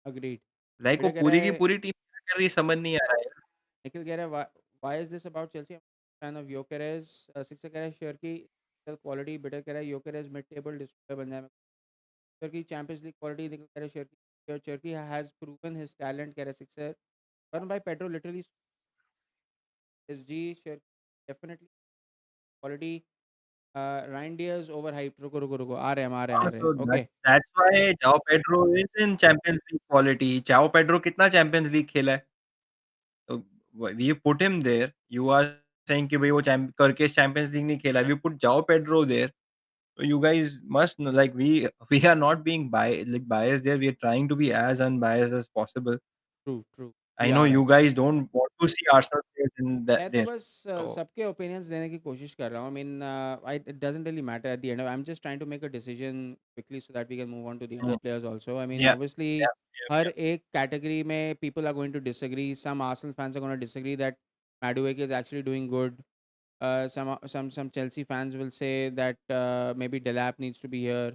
Agreed Like वो bitter कह रहा पूरी की है पूरी टीम क्या कर रही है समझ नहीं आ रहा है। निखिल कह रहा है why is this about Chelsea fan of Gyokeres six कह रहा है टर्की क्वालिटी बिटर कह रहा है योकेरेस मिड टेबल डिस्ट्रॉय बन जाए Turkey Champions League quality निकल कह रहे Turkey has proven his talent कह रहे सिक्सर वरुण भाई petro literally SG definitely quality Ryan Diaz overhyped रुको हाँ, आ रहे हैं so okay that's why João Pedro is in Champions League quality. João Pedro कितना Champions League खेला है? तो we put him there. You are saying कि भाई वो करके Champions League नहीं खेला. We put João Pedro there. So you guys must know, like we are not being biased there. We are trying to be as unbiased as possible. true I we know are you guys don't want to see Arsenal players in that मैं तो there. बस So सबके opinions देने की कोशिश कर रहा हूँ I mean I it doesn't really matter at the end I am just trying to make a decision quickly so that we can move on to the other mm, players also I mean yeah, obviously yeah, हर yeah. एक category में people are going to disagree some Arsenal fans are going to disagree that Madueke is actually doing good. Some Chelsea fans will say that maybe Delap needs to be here.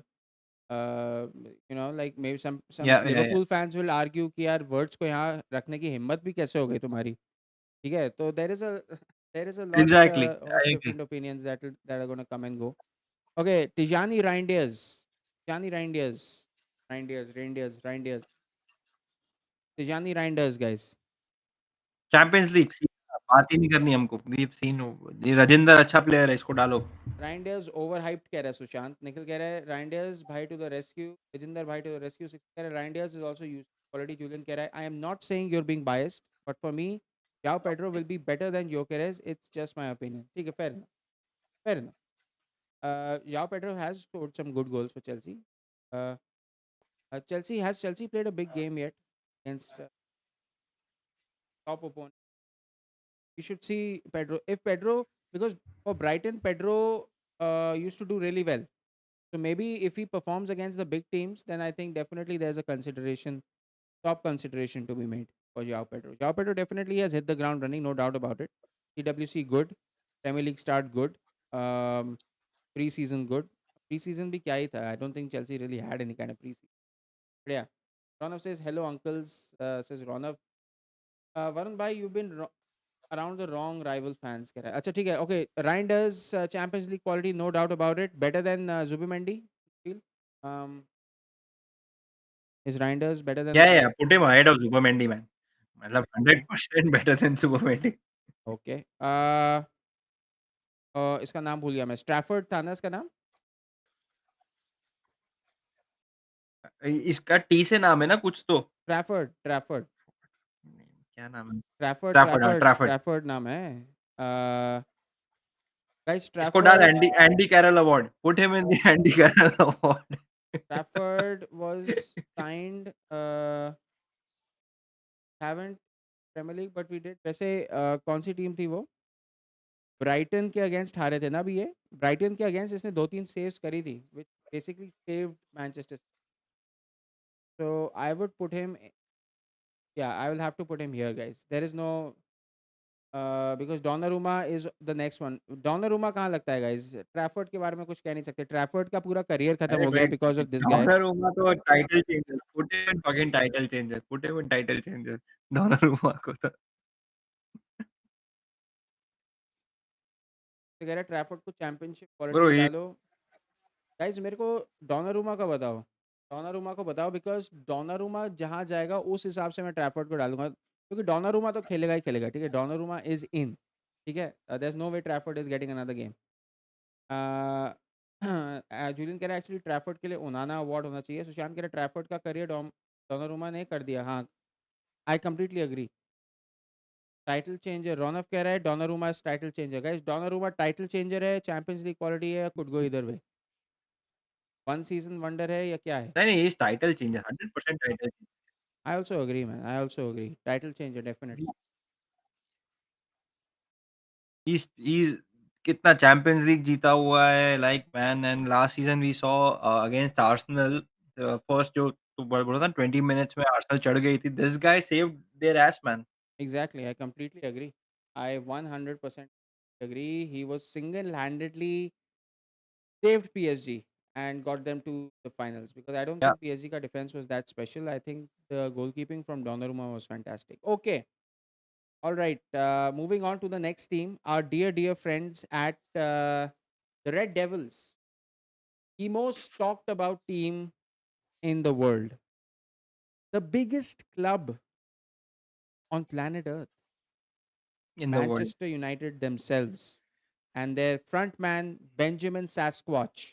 Like maybe some Yeah, yeah, yeah. Liverpool fans will argue कि यार words को यहाँ रखने की हिम्मत भी कैसे हो गई तुम्हारी ठीक है तो there is a lot Exactly. of I agree. different opinions that are going to come and go. Okay, Tijani Reinders, Tijani Reinders, guys. Champions league बात ही नहीं करनी हमको। वी सीन ये राजेंद्र अच्छा प्लेयर है, इसको डालो। Reinders overhyped कह रहा है सुशांत निखिल कह रहा है Reinders भाई to the rescue Tejinder भाई to the rescue Six कह रहा है Reinders is also used quality Julian कह रहा है I am not saying you're being biased but for me João Pedro will be better than Gyökeres it's just my opinion ठीक है fair enough João Pedro has scored some good goals for Chelsea uh, Chelsea played a big game yet against top opponent you should see Pedro if Pedro because for Brighton Pedro used to do really well. So maybe if he performs against the big teams, then I think definitely there's a top consideration to be made for João Pedro. João Pedro definitely has hit the ground running, no doubt about it. TWC good, Premier League start good, um, preseason good. Preseason भी क्या ही था? I don't think Chelsea really had any kind of preseason. But yeah, Ronav says hello uncles. Says Ronav. Varun bhai, you've been around the wrong rival fans. कह रहा है. अच्छा ठीक है. Okay, Reinders Champions League quality, no doubt about it. Better than Zubimendi. Feel. Um, is Reinders better than? Yeah, put him ahead of Zubimendi, man. मतलब Okay. 100% better than Zubimendi. Okay. इसका नाम भूल गया मैं. स्ट्रैफर्ड था ना इसका नाम? इसका टी से नाम है ना कुछ तो? ट्रैफर्ड, ट्रैफर्ड, नहीं, क्या नाम है? ट्रैफर्ड, ट्रैफर्ड, हाँ, ट्रैफर्ड, ट्रैफर्ड। ट्रैफर्ड नाम है। गाइस इसको डाल Trafford, Andy Andy Carroll award. Put him in the Andy Carroll award. Trafford was signed haven't Premier League but we did वैसे कौन-सी टीम थी वो? ब्राइटन के अगेंस्ट हारे थे ना अभी ये? ब्राइटन के अगेंस्ट इसने 2-3 सेव्स करी थी which basically saved Manchester. So I would put him या I will have to put him here guys. There is no because Donnarumma is the next one. Donnarumma कहाँ लगता है गाइस? ट्रैफर्ड के बारे में कुछ कह नहीं सकते। ट्रैफर्ड का पूरा करियर खत्म अरे हो गया भाई, because of this guy. Donnarumma तो title changer. Put him in fucking title changer. Put him in title changer. Donnarumma को तो। तो कह रहा है ट्रैफर्ड को चैंपियनशिप क्वालिटी ब्रो में ही डालो। गाइस मेरे को डोनारुमा का बताओ। डोनारुमा को बताओ बिकॉज़ डोनारुमा जहाँ जाएगा उस हिसाब से मैं ट्रैफर्ड को डालूँगा। क्योंकि डोनारुमा तो खेलेगा ही खेलेगा, ठीक है? डोनारुमा इज़ इन, ठीक है? There is no way Trafford is getting another game. Uh, Julian कह रहा है एक्चुअली ट्रैफर्ड के लिए ओनाना अवार्ड होना चाहिए। सुशांत कह रहा है ट्रैफर्ड का करियर डोनारुमा ने कर दिया। हाँ, I completely agree. Title changer Raunak कह रहा है Donnarumma is title changer. Guys Donnarumma title changer है, चैंपियंस लीग क्वालिटी है, could go either way. One season wonder है या क्या है? नहीं, नहीं, he is title changer, 100% title I also agree, man. I also agree. Title changer, definitely. Changer. He is कितना Champions League जीता हुआ है like man and last season we saw against Arsenal first जो तू बोला था 20 मिनट्स में Arsenal चढ़ गई थी। This guy saved their ass man. Exactly. I completely agree. I 100% agree. He was single-handedly saved PSG and got them to the finals because I don't या think PSG ka defense was that special. I think the goalkeeping from Donnarumma was fantastic. Okay. All right. Moving on to the next team. Our dear, dear friends at the Red Devils. The most talked about team in the world. The biggest club on planet Earth. In the world. Manchester United themselves and their front man Benjamin Sasquatch.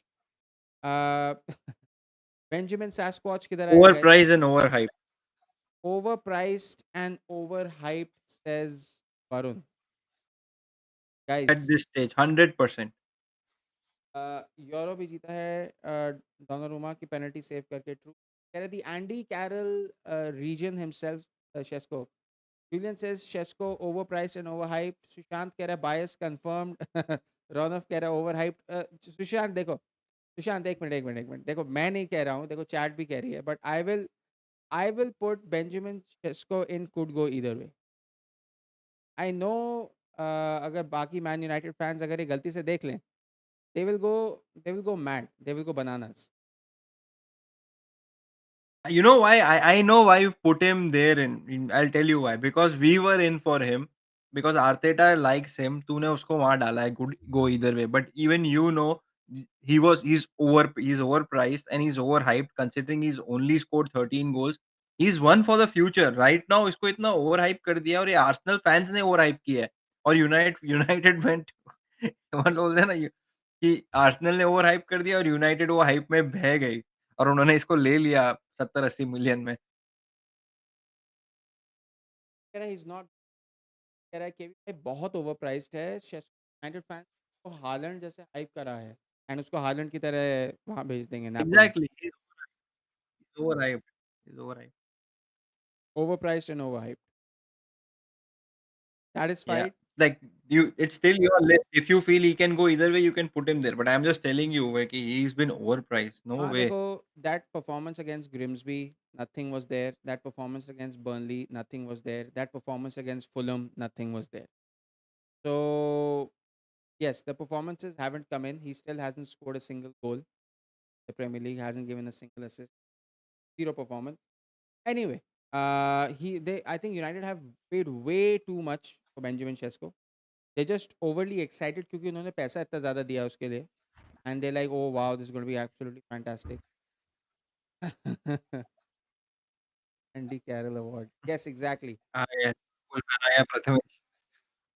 Uh, Benjamin Sasquatch किधर आएगा over guys? Price and over hype Overpriced and overhyped says Varun. At Guys, this stage 100%। Euro भी जीता है Donnarumma की penalty save करके true कह रहे the Andy Carroll reason himself Sesko Julian says Shesko overpriced and overhyped. Sushant कह रहा है bias confirmed. रौनक कह रहा है overhyped. सुशांत देखो सुशांत एक मिनट देखो मैं नहीं कह रहा हूँ देखो चैट भी कह रही है but I will put Benjamin Sesko in could go either way I know अगर बाकी मैन यूनाइटेड फैंस अगर ये गलती से देख लें they will go mad they will go bananas You know why? I know why you put him there I'll tell you why. Because we were in for him. Because Arteta likes him. तूने उसको वहाँ डाला है. Could go either way. But even you know, he's overpriced and he's overhyped considering he's only scored 13 goals. He's one for the future. Right now इसको इतना overhype कर दिया और ये Arsenal fans ने overhype किया है. और United went मतलब बोलते हैं ना कि आर्सेनल ने ओवरहाइप कर दिया और यूनाइटेड वो हाइप में बह गई और उन्होंने इसको ले लिया 70-80 मिलियन में। कह रहा है इज नॉट कह रहा है कि भाई बहुत ओवरप्राइस्ड है यूनाइटेड फैंस को हालैंड जैसे हाइप करा है एंड उसको हालैंड की तरह वहाँ भेज देंगे Napoli exactly he is overhyped, he is overhyped. overpriced and overhyped. Yeah, Satisfied? like you it's still your list. If you feel he can go either way, you can put him there. But I'm just telling you like he's been overpriced. No हाँ way. देखो that performance against Grimsby nothing was there. That performance against Burnley nothing was there. That performance against Fulham nothing was there. So yes, the performances haven't come in. He still hasn't scored a single goal. The Premier League hasn't given a single assist. Zero performance. Anyway, he they I think United have paid way too much for Benjamin Sesko. They're just overly excited क्योंकि उन्होंने पैसा इतना ज़्यादा दिया उसके लिए and they're like, oh wow, this is going to be absolutely fantastic. Andy Carroll Award. Yes, exactly. हाँ, yes. Full बनाया प्रथमेश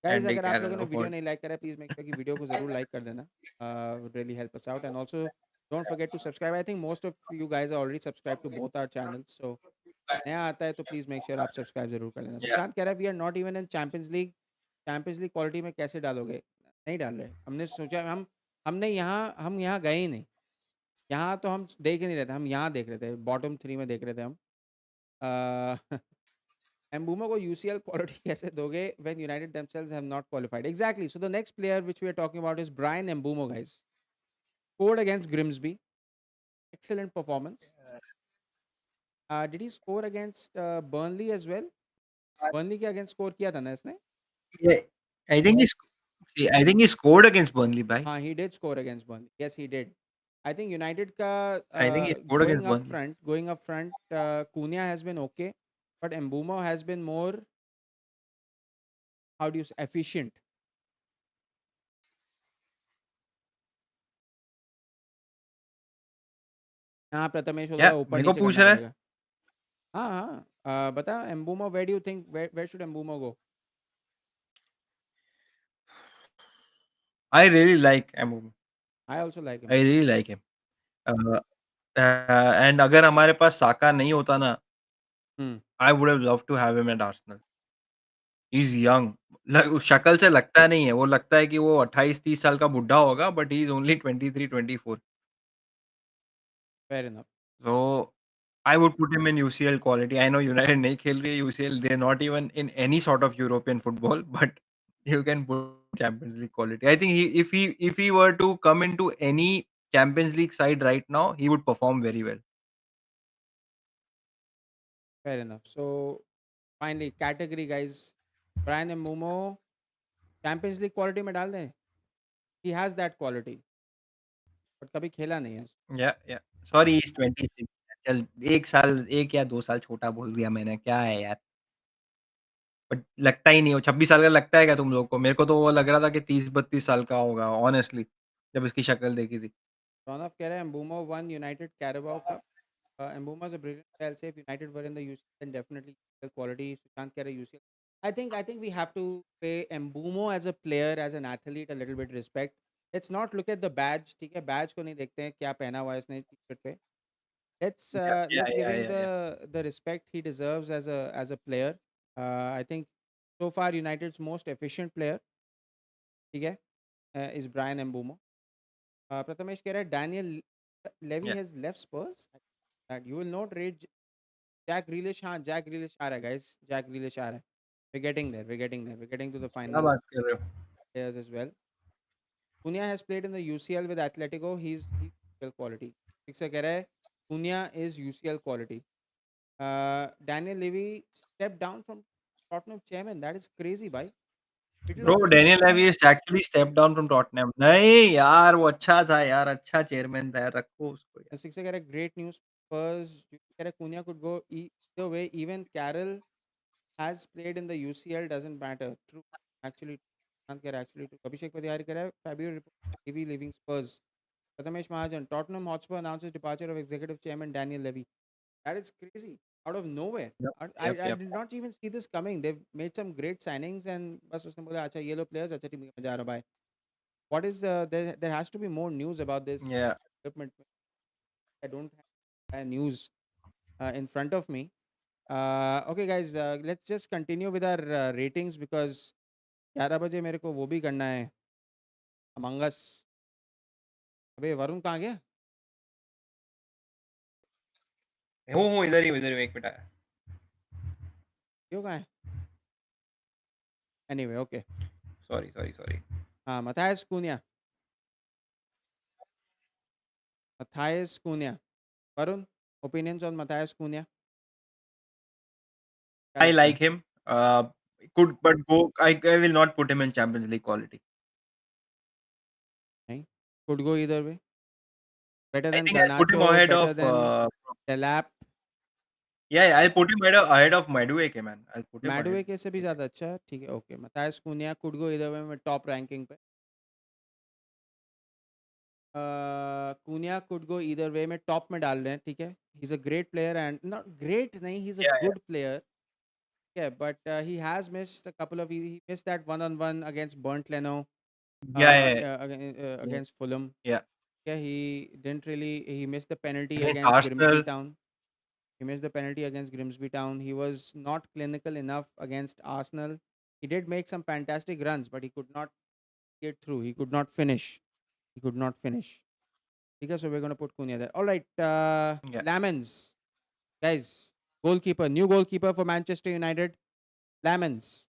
Guys, एंडी अगर आप कैरल लोगों ने वीडियो अवार्ड। नहीं लाइक करा प्लीज़ मेक श्योर कि वीडियो को ज़रूर लाइक कर देना. Would really help us out and also Don't forget to subscribe. I think most of you guys are already subscribed to both our channels. So नया आता है तो प्लीज मेक श्योर आप सब्सक्राइब जरूर कर लेना. Yeah. सुशांत कह रहा है we are not even in Champions League quality में कैसे डालोगे. नहीं डाल रहे. हमने सोचा हम यहाँ गए ही नहीं. यहाँ तो हम देख ही नहीं रहे थे. हम यहाँ देख रहे थे. बॉटम 3 में देख रहे थे हम. एम्बूमो को यूसीएल क्वालिटी कैसे दोगे when United themselves have not qualified. Exactly. So the next player which we are talking about is Brian Embumo, guys. Scored against Grimsby. Excellent performance. Did he score against Burnley as well? Burnley के against score किया था ना इसने. Yeah, I think he's see, I think he scored against Burnley, by. हाँ, he did score against Burnley. Yes, he did. I think United का I think he scored against Burnley. going up front, Cunha has been okay, but Mbumo has been more, how do you say, efficient. हाँ, प्रथमेश बोल रहा Yeah, है ऊपर मेरे को नीचे पूछ करना रहा है. पड़ेगा. हाँ हाँ. बता Mbumo, where do you think where should Mbumo go? I really like Amu. I also like I him. really like him. Uh, and अगर हमारे पास साका नहीं होता ना, हम्म. I would have loved to have him at Arsenal. He's young. शक्ल से लगता नहीं है. वो लगता है कि वो 28-30 साल का बुड्ढा होगा, but he is only 23-24. Fair enough. So I would put him in UCL quality. I know United नहीं खेल रही है UCL. They're not even in any sort of European football, but you can put Champions League quality. I think if he were to come into any Champions League side right now, he would perform very well. Fair enough. So finally, category guys, Brian Mbumo champions League quality में डाल दें. He has that quality, but कभी खेला नहीं है. Yeah, yeah. Sorry, he's 26. चल 1 साल 1 या 2 साल छोटा बोल दिया मैंने. क्या है यार? बट लगता ही नहीं वो 26 साल का लगता है क्या तुम लोग को? मेरे को तो वो लग रहा था कि 30-32 साल का होगा ऑनेस्टली, जब इसकी शक्ल देखी थी। रौनक कह रहा है Mbumo won United Carabao Cup. Mbumo is a brilliant player. I'll say if United were in the UCL, then definitely the quality. Sushant कह रहा है UCL. I think we have to pay Mbumo as a player, as an athlete, a little bit respect. Let's not look at the badge. ठीक है, badge को नहीं देखते हैं क्या पहना हुआ है इसने टी-शर्ट पे. Let's Yeah, yeah, let's give yeah, him yeah, yeah. the respect he deserves as a player. I think so far United's most efficient player, ठीक है, is Brian Mbumo. प्रथमेश कह रहा है Daniel Levy Yeah. has left Spurs. That you will not rate Jack Grealish. हाँ, Jack Grealish आ रहा है guys. Jack Grealish आ रहा है. We're getting there. We're getting there. We're getting to the क्या final बात कर रहे हो? players as well. Cunha has played in the UCL with Atletico. He's UCL quality. Sixer कह रहा है Cunha is UCL quality. Daniel Levy stepped down from Tottenham chairman. That is crazy, bhai. Middle bro of the Daniel season. Levy has actually stepped down from Tottenham. नहीं यार वो अच्छा था यार, अच्छा चेयरमैन था यार, रखो उसको यार. Sixer कह रहा है great news. Spurs. कह रहा है Cunha could go either way. Even Carroll has played in the UCL. Doesn't matter. True. Actually, Prashant कह रहा है actually true. Abhishek Padiyari कह रहा है Fabio report Levy leaving Spurs. Prathamesh Mahajan. Tottenham Hotspur announces departure of executive chairman Daniel Levy. That is crazy. Out of nowhere. Yep, I, yep, I yep. did not even see this coming. They've made some great signings and बस उसने बोला अच्छा ये लो players अच्छा team में जा रहा भाई. What is there has to be more news about this Yeah. development. I don't have news in front of me. Okay guys, let's just continue with our ratings because 11 बजे मेरे को वो भी करना है Among Us. अबे वरुण कहाँ गया? हूँ इधर ही हूँ, 1 मिनट आया. क्यों कहाँ है? Anyway, okay. सॉरी. हाँ, Matthias Cunha. Varun, opinions on Matthias Cunha? क्या I लगता है? like him. Could but go. I will not put him in Champions League quality. नहीं? Could go either way. Better I than think I'll put him Garnacho, ahead better of. than Delap. Yeah, I'll put him ahead of Madueke, man. I'll put him ahead. Madueke से भी ज़्यादा अच्छा है. ठीक है, okay. Matthias Cunha could go either way में top ranking पे. Cunha could go either way में top में डाल रहे हैं, ठीक है. He's a great player and not great नहीं, he's a Yeah, yeah. good player. Yeah, but he has missed a couple of he missed that one-on-one against Burnt Leno Yeah, yeah, against Fulham. yeah. Yeah, he didn't really. He missed the penalty against against Grimsby Arsenal. Town. He missed the penalty against Grimsby Town. He was not clinical enough against Arsenal. He did make some fantastic runs, but he could not get through. He could not finish. He could not finish. Because so we're going to put Cunha there. All right, Yeah. Lamens, guys, goalkeeper, new goalkeeper for Manchester United. Lamens.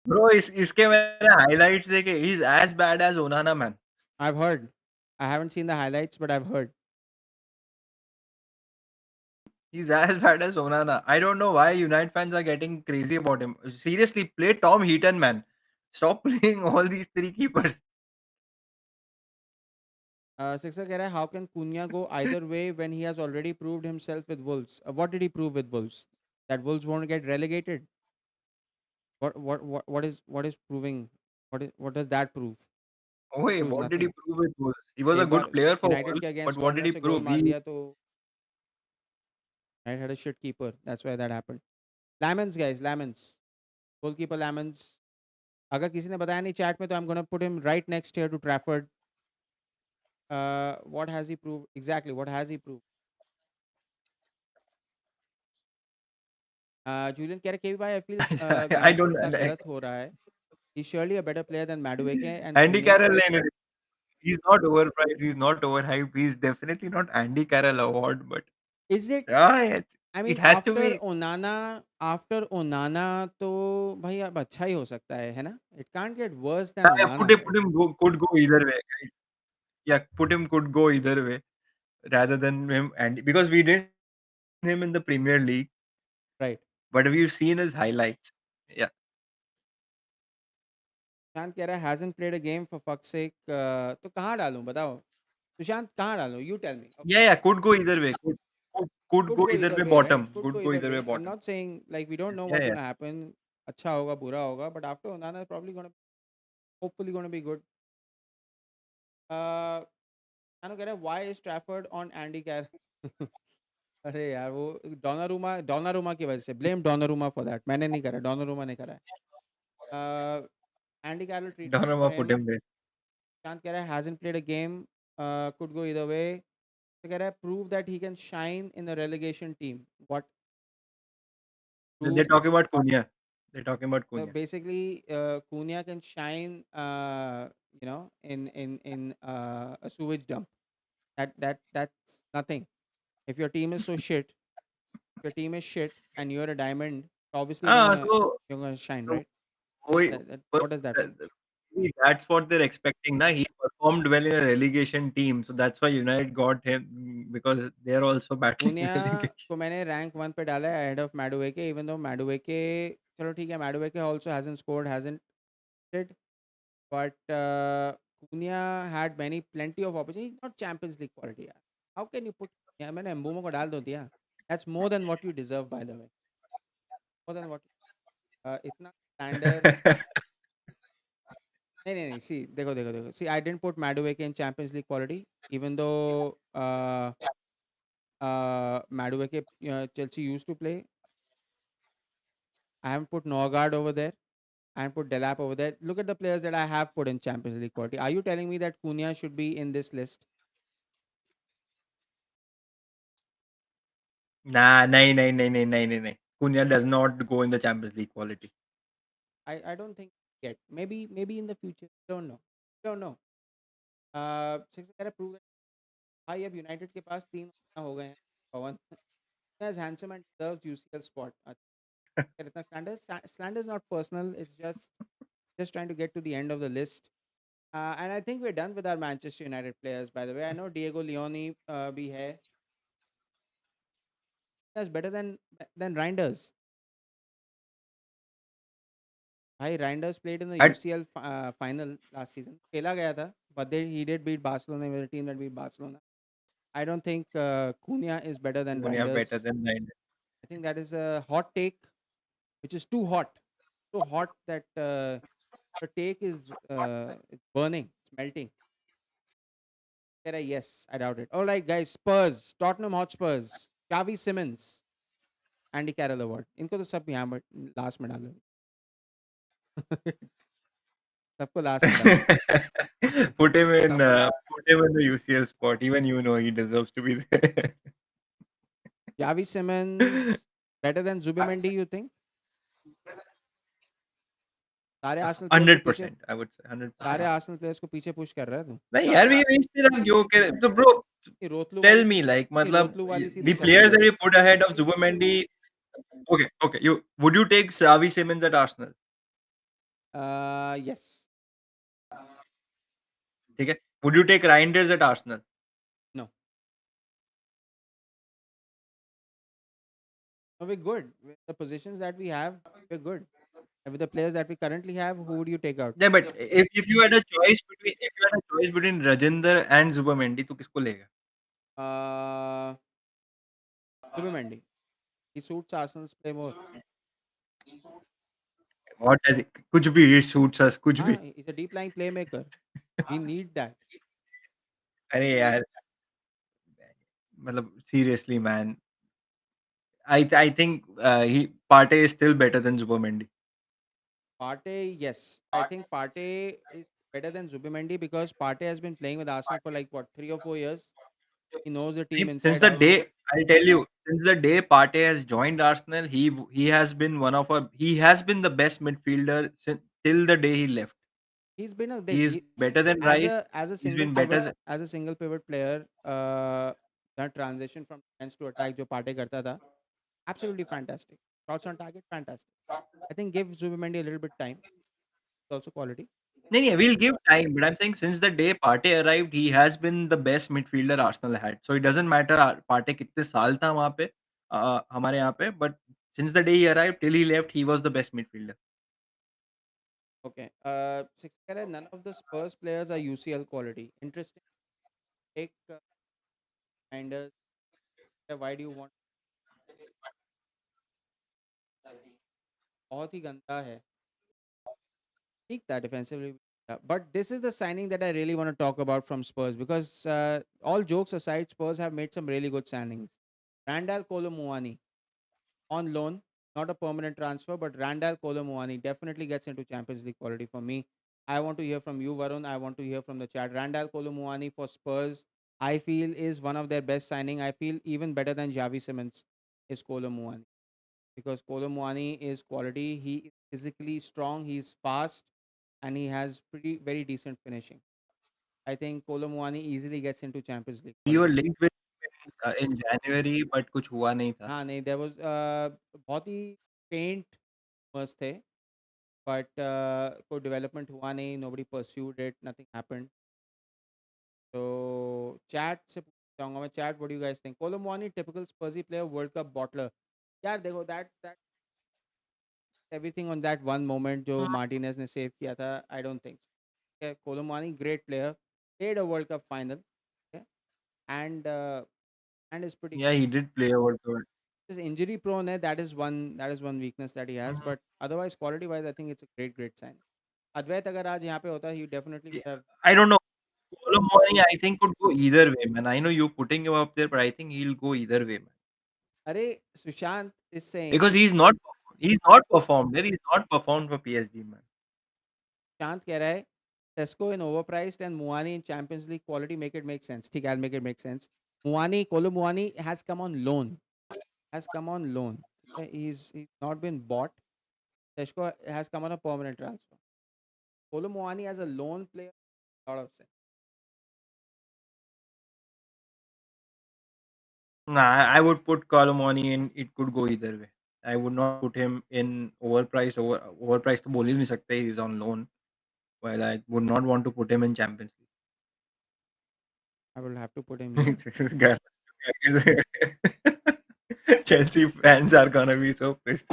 Bro, इसके मैंने highlights देखे. He's as bad as Onana, man. I've heard. I haven't seen the highlights, but I've heard. He's as bad as Onana. I don't know why United fans are getting crazy about him. Seriously, play Tom Heaton, man. Stop playing all these three keepers. Sixer कह रहा है, how can Cunha go either way when he has already proved himself with Wolves? What did he prove with Wolves? That Wolves won't get relegated. What is proving? What does that prove? Oh, Proves what did he nothing. prove with Wolves? He was a एक good bar player for United Wolves, के but against what did Burnley he से गोल prove? मार He दिया तो United had a shit keeper. That's why that happened. Lamens guys, Lamens, goalkeeper Lamens. अगर किसी ने बताया नहीं chat में तो I'm gonna put him right next here to Trafford. What has he proved? Exactly, what has he proved? Julian कह रहा है केवी भाई I feel I Garnacho don't के साथ like गलत हो रहा है. He's surely a better player than Madueke and Andy Cunha. Carroll. He's not overpriced. He's not overhyped. He's definitely not Andy Carroll award, but Is it? yeah, I it mean has to be. After ओनाना तो भाई अब अच्छा ही हो सकता है ना? It can't get worse than Yeah, yeah, ओनाना, right? could go either way. Yeah, put him could go either way rather than him and because we didn't see him in the Premier League, Right. but we've seen his highlights. Yeah, Sushant कह रहा है hasn't played a game for fuck's sake. तो कहाँ डालूं बताओ? सुशांत कहाँ डालूं? You tell me. Okay. yeah, could go either way. Could Could go go either either way. way, right? Bottom Could could go go either either way. way. I'm Bottom. not saying like we don't know Yeah, what's yeah. gonna happen. अच्छा होगा, बुरा होगा, but after Onana is probably gonna, hopefully gonna be good. नानो कह रहा है why is Trafford on Andy Carroll? अरे यार वो डोनारूमा की वजह से ब्लेम डोनारूमा फॉर दैट. मैंने नहीं करा, डोनारूमा ने करा है. Andy Carroll treatment for Donnarumma put him. him there. चांद कह रहा है hasn't played a game. Could go either way. तो कह रहा है prove that he can shine in a relegation team. What They're prove? talking about Cunha. They're talking about Cunha. Basically, Cunha can shine, in a sewage dump. That's nothing. If your team is so shit, if your team is shit and you're a diamond, obviously Ah, you're gonna shine, so right? we, but What does that that- prove? that- that's what they're expecting. Now he performed well in a relegation team, so that's why United got him because they're also battling Cunha relegation. को मैंने rank 1 पे डाला है ahead of Madueke, even though Madueke, चलो ठीक है, Madueke also hasn't scored, hasn't did, but Cunha had plenty of opportunities. Not Champions League quality यार. How can you put? Yeah, मैंने Mbeumo को डाल दो दिया. That's more than what you deserve, by the way. More than what. इतना slander. नहीं. See, देखो. See, I didn't put Madueke in Champions League quality, even though Madueke, Chelsea used to play. I haven't put Norgard over there. I haven't put Delap over there. Look at the players that I have put in Champions League quality. Are you telling me that Cunha should be in this list? Nah, nahi. Cunha does not go in the Champions League quality. I don't think yet. Maybe in the future. Don't know. Six कह रहा prove भाई अब United के पास 3 हो गए हैं. पवन as handsome and deserves UCL spot. इतना slander is not personal. It's just trying to get to the end of the list. And I think we're done with our Manchester United players. By the way, I know Diego Leone भी है. That's better than Reinders. भाई Reinders played in the At UCL final last season. खेला गया था, but he did beat Barcelona with a team that beat Barcelona. I don't think Cunha is better than Cunha better Reinders. than Reinders. I think that is a hot take, which is too hot. So hot that the take is it's burning, it's melting. Yes, I doubt it. All right, guys. Spurs, Tottenham Hotspurs, Xavi Simmons, Andy Carroll Award. इनको तो सब यहाँ last में डालो. सबको last में डालो। put him in the UCL spot. Even you know he deserves to be there. Javi Simmons better than Zubimendi, you think? सारे आर्सेनल प्लेयर्स को पीछे 100%, I would say सारे 100%. आर्सेनल प्लेयर्स को पीछे पुश कर रहा है तू? नहीं यार, we still have Joker. So bro, ये रोतलू tell वाली me, like, ये मतलब रोतलू वाली सीधी the शक्ल players है। that you put ahead of Zubomendi. Okay, okay. You would you take Xavi Simmons at Arsenal? Yes. ठीक है. Would you take Reinders at Arsenal? No, no we good with the positions that we have, we good. And with the players that we currently have, who would you take out? Yeah, but if you had a choice between Rajinder and Zubomendi, तो किसको लेगा? Uh, Zubimendi. He suits Arsenal's play more. What does it? कुछ भी it suits us, कुछ भी. He's a deep lying playmaker. We need that. अरे यार, मतलब seriously man, I think he Partey is still better than Zubomendi. Partey, yes. I think Partey is better than Zubimendi because Partey has been playing with Arsenal for like what, 3 or 4 years. He knows the team Since inside the out. day I'll tell you, since the day Partey has joined Arsenal, he has been he has been the best midfielder till the day he left. He's been He is better than Rice. as a He's single been better pivot than. player. That transition from defense to attack जो Partey करता था, absolutely fantastic. Shots on target, fantastic. I think give Zubimendi a little bit time. It's also quality. No, no, we'll give time, but I'm saying since the day Partey arrived, he has been the best midfielder Arsenal had. So it doesn't matter Partey कितने साल था वहाँ पे हमारे यहाँ पे, but since the day he arrived till he left, he was the best midfielder. Okay. Six कह रहा है, none of the Spurs players are UCL quality. Interesting. Take Minders. Why do you want? बहुत ही गंदा है. Peak that defensively. But this is the signing that I really want to talk about from Spurs because all jokes aside, Spurs have made some really good signings. Randall Kolo on loan, not a permanent transfer, but Randall Kolo definitely gets into Champions League quality for me. I want to hear from you, Varun. I want to hear from the chat. Randall Kolo for Spurs, I feel is one of their best signing. I feel even better than Javi Simmons is Kolo because Kolo is quality. He is physically strong. He's fast and he has pretty very decent finishing. I think Kolo easily gets into Champions League We were quality. linked with in January, but कुछ हुआ नहीं था. हाँ नहीं, there was बहुत ही faint rumors थे, but कोई development हुआ नहीं, nobody pursued it, nothing happened. So chat से पूछना चाहूँगा मैं, chat, what do you guys think? Kolo typical Spursy player, World Cup bottler. यार देखो that everything on that one moment जो Martinez ने save किया था, I don't think so. Okay, Kolo great player, played a World Cup final, okay, and uh, and is pretty Yeah, good. he did play over the. Is injury prone है, that is one weakness that he has, but otherwise quality wise I think it's a great sign. Advait अगर आज यहाँ पे होता, he definitely Yeah, would have. I don't know. Colomboigny, I think could go either way, man. I know you putting him up there, but I think he'll go either way, man. अरे Sushant is Because saying, he's not performed there. He's not performed for PSG, man. Sushant कह रहा है Tesco in overpriced and Muani in Champions League quality make it make sense. ठीक है, I'll make it make sense. Kolo Muani has come on loan. Has come on loan. Okay? He's not been bought. Tesco has come on a permanent transfer. Kolo Muani as a loan player, lot of sense. Nah, I would put Colomboigny in. It could go either way. I would not put him in overpriced. Overpriced तो बोल ही नहीं सकते. He's on loan. While I would not want to put him in Champions I will have to put him here. League. This guy- Chelsea fans are gonna be so pissed.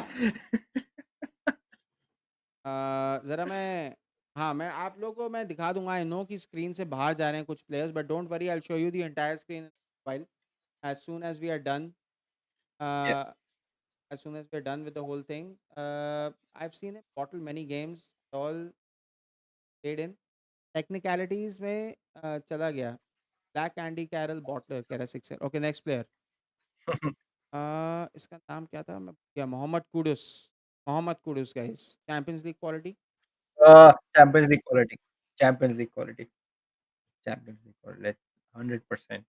ज़रा मैं, हाँ मैं आप लोगों को मैं दिखा दूंगा. आई नो कि स्क्रीन से बाहर जा रहे हैं कुछ players, but don't worry, I show you the entire screen file as soon as we are done. Yeah. Uh, as soon as we're done with the whole thing. I've seen him bottle many games. All played in. Technicalities में चला गया. Black Andy Carroll bottler कह रहा sixer. Okay, next player. इसका नाम क्या था मैं, क्या, Mohammed Kudus. Mohammed Kudus guys. Champions League quality. Champions League quality. Champions League quality. Champions League quality. 100%.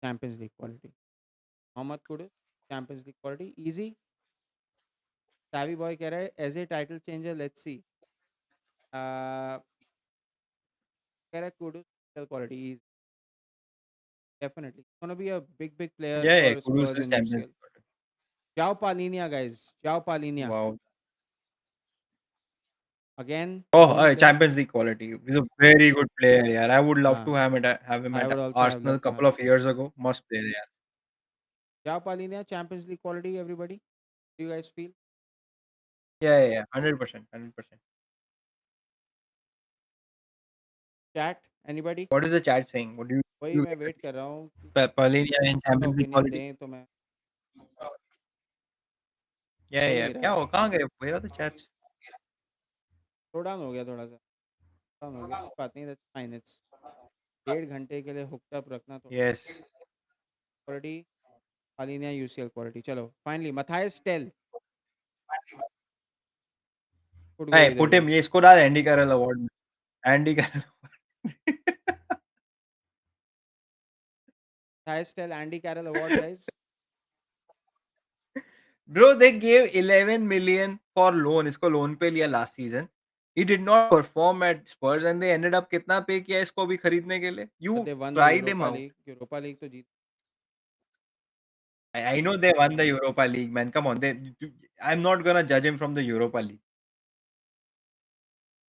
Champions League quality. Mohammed Kudus Champions League quality easy. Savvy boy कह रहा है as a title changer let's see. कह रहा है Kudus quality is definitely going to be a big player Yeah, yeah. for Kudus Spurs is in Champions UCL. League quality. João Palhinha, guys. João Palhinha. Wow. Again, Oh, lone player. Champions League quality. He's a very good player. Yeah, I would love Uh, to have him I at would also have Arsenal a loved to have couple him. of years ago. Must player. Yeah. João Palhinha, Champions League quality, everybody. Do you guys feel? Yeah, yeah, yeah. 100%. 100%. Chat, anybody? What is the chat saying? What do वही you मैं wait कर रहा हूँ कि Palinia in तो Champions League opinion quality? दें तो मैं Yeah, हो yeah. नहीं रहा क्या है. हो? कहाँ गए? Where are the chats? Slow down हो गया थोड़ा सा. डाउन हो गया कुछ बात नहीं. That's fine. इट्स 1.5 घंटे के लिए हुक्ड अप रखना थोड़ा Yes. Quality. Palhinha UCL quality. चलो finally Matthias Tell could go Hey, either put way. him. ये इसको डाल Andy Carroll award में. Andy Carroll. Matthias Tell Andy Carroll award, guys. Bro, they gave 11 million for loan. इसको loan पे लिया last season. He did not perform at Spurs and they ended up कितना पे किया इसको अभी खरीदने के लिए? But You they won the tried him Europa out. League. Europa League तो जीत. I know they won the Europa League, man. Come on, I'm not gonna judge him from the Europa League.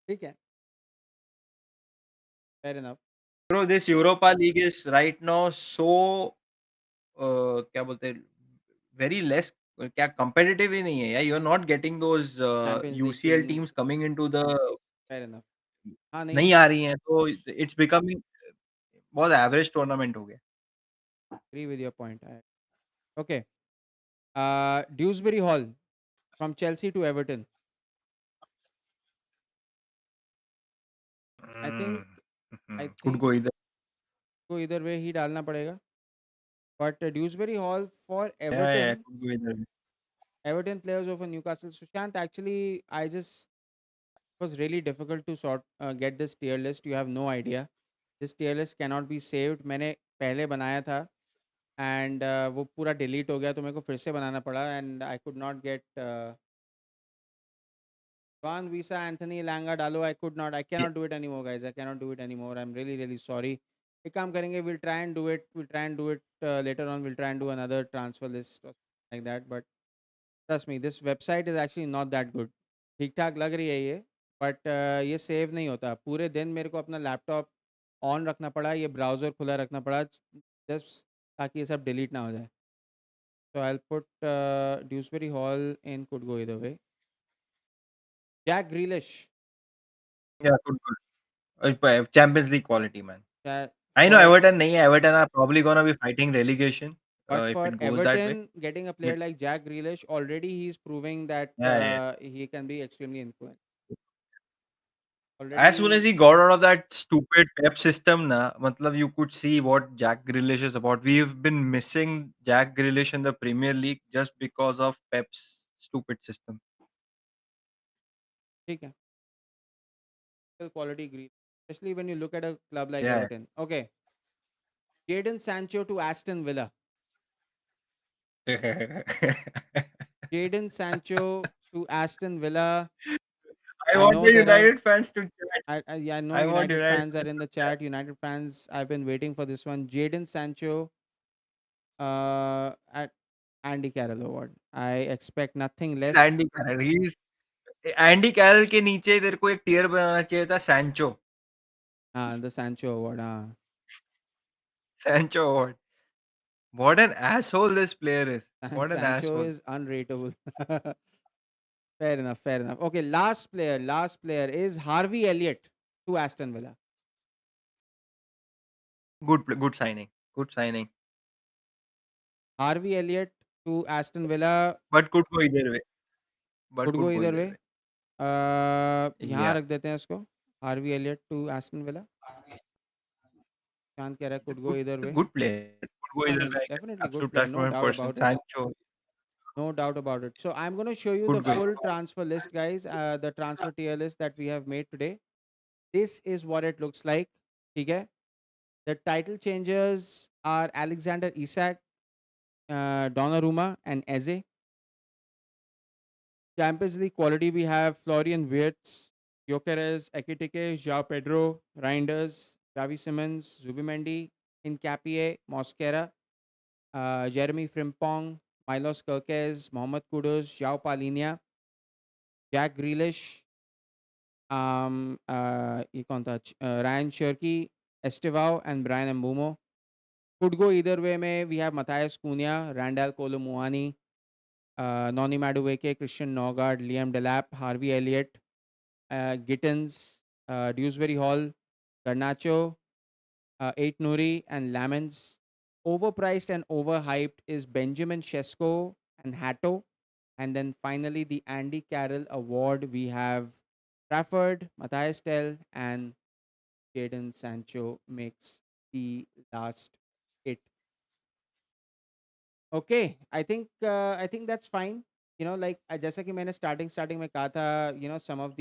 ठीक है. Fair enough. Bro, this Europa League is right now so क्या बोलते हैं very less क्या competitive ही नहीं है यार. You're not getting those Champions League UCL teams teams. coming into the Fair enough. हाँ नहीं. नहीं आ रही हैं तो it's becoming बहुत एवरेज टूर्नामेंट हो गया. Agree with your point. Okay. Dewsbury Hall from Chelsea to Everton. I think I Could think go either. को either way ही डालना पड़ेगा. But Dewsbury Hall for Yeah, yeah, Everton. could go either. Everton players over Newcastle. Sushant, actually, I just it was really difficult to get this tier list. You have no idea. This tier list cannot be saved. मैंने पहले बनाया था and वो पूरा delete हो गया तो मेरे को फिर से बनाना पड़ा and I could not gate Juan Visa Anthony Langa डालो. I could not. I Yeah, cannot do it anymore, guys. I cannot do it anymore. I'm really sorry. एक काम करेंगे. We'll try and do it. We'll try and do it later on. We'll try and do another transfer list or something like that. But trust me, this website is actually not that good. ठीक ठाक लग रही है ये but ये save नहीं होता. पूरे दिन मेरे को अपना लैपटॉप ऑन रखना पड़ा. ये ब्राउज़र खुला रखना पड़ा जस्ट ताकि ये सब डिलीट ना हो जाए. So I'll put Dewsbury Hall in could go either way. Jack Grealish yeah, could go. Champions League quality, man. I know for it, Everton नहीं है. Everton are probably gonna be fighting relegation but if for it goes that way. Everton, getting a player But like Jack Grealish already he's proving that yeah, yeah. he can be extremely influential. As soon as Already, he got out of that stupid Pep system, na, matlab you could see what Jack Grealish is about. We've been missing Jack Grealish in the Premier League just because of Pep's stupid system. ठीक है. Still quality Grealish, especially when you look at a club like Yeah. Everton. Okay, Jadon Sancho to Aston Villa. Jadon Sancho to Aston Villa. I I want know the there are United fans to chat. I know I want United United fans are fans in to the chat. chat. United fans, I've been waiting for this one. Jadon Sancho at Andy Carroll Award. I expect nothing He's less. Andy Carroll. He's Andy Carroll के नीचे तेरे को एक tier बनाना चाहिए था Sancho. The Sancho Award. Sancho award. What an asshole this player is. What an Sancho asshole. is unrateable. Fair enough. Fair enough. Okay, last player. Last player is Harvey Elliott to Aston Villa. Good signing. Good signing. Harvey Elliott to Aston Villa. But could go either way. But Could go could go either either way. way. यहाँ Yeah. रख देते हैं इसको. Harvey Elliott to Aston Villa. चांद कह रहा है could go either way. Good player. Could go हाँ either नहीं, way. definitely good Absolute player, no transformation doubt person. about it. Sancho. No doubt about it. So I'm going to show you the Good goal. full transfer list, guys. The transfer tier list that we have made today. This is what it looks like. Okay. The title changers are Alexander Isak, Donnarumma, and Eze. Champions League quality, we have Florian Wirtz, Gyökeres, Ekitike, João Pedro, Reinders, Javi Simmons, Zubimendi, Hincapie, Mosquera, Jeremy Frimpong, Milos Kerkez, Mohamed Kudus, João Palhinha, Jack Grealish, ये कौन था? Ryan Cherky, Estevao, and Brian Mbumo. Could go either way में we have Matthias Cunha, Randall Kolo Muani, Noni Madueke, Christian Nogard, Liam Delap, Harvey Elliott, Gittins, Dewsbury Hall, Garnacho, Eight Nuri, and Lamens. Overpriced and overhyped is Benjamin Shesko and Hatto. And then finally, the Andy Carroll Award, we have Trafford, Matthias Tell, and Jadon Sancho makes the last hit. Okay, I think that's fine. Like जैसा कि मैंने starting में कहा था, some of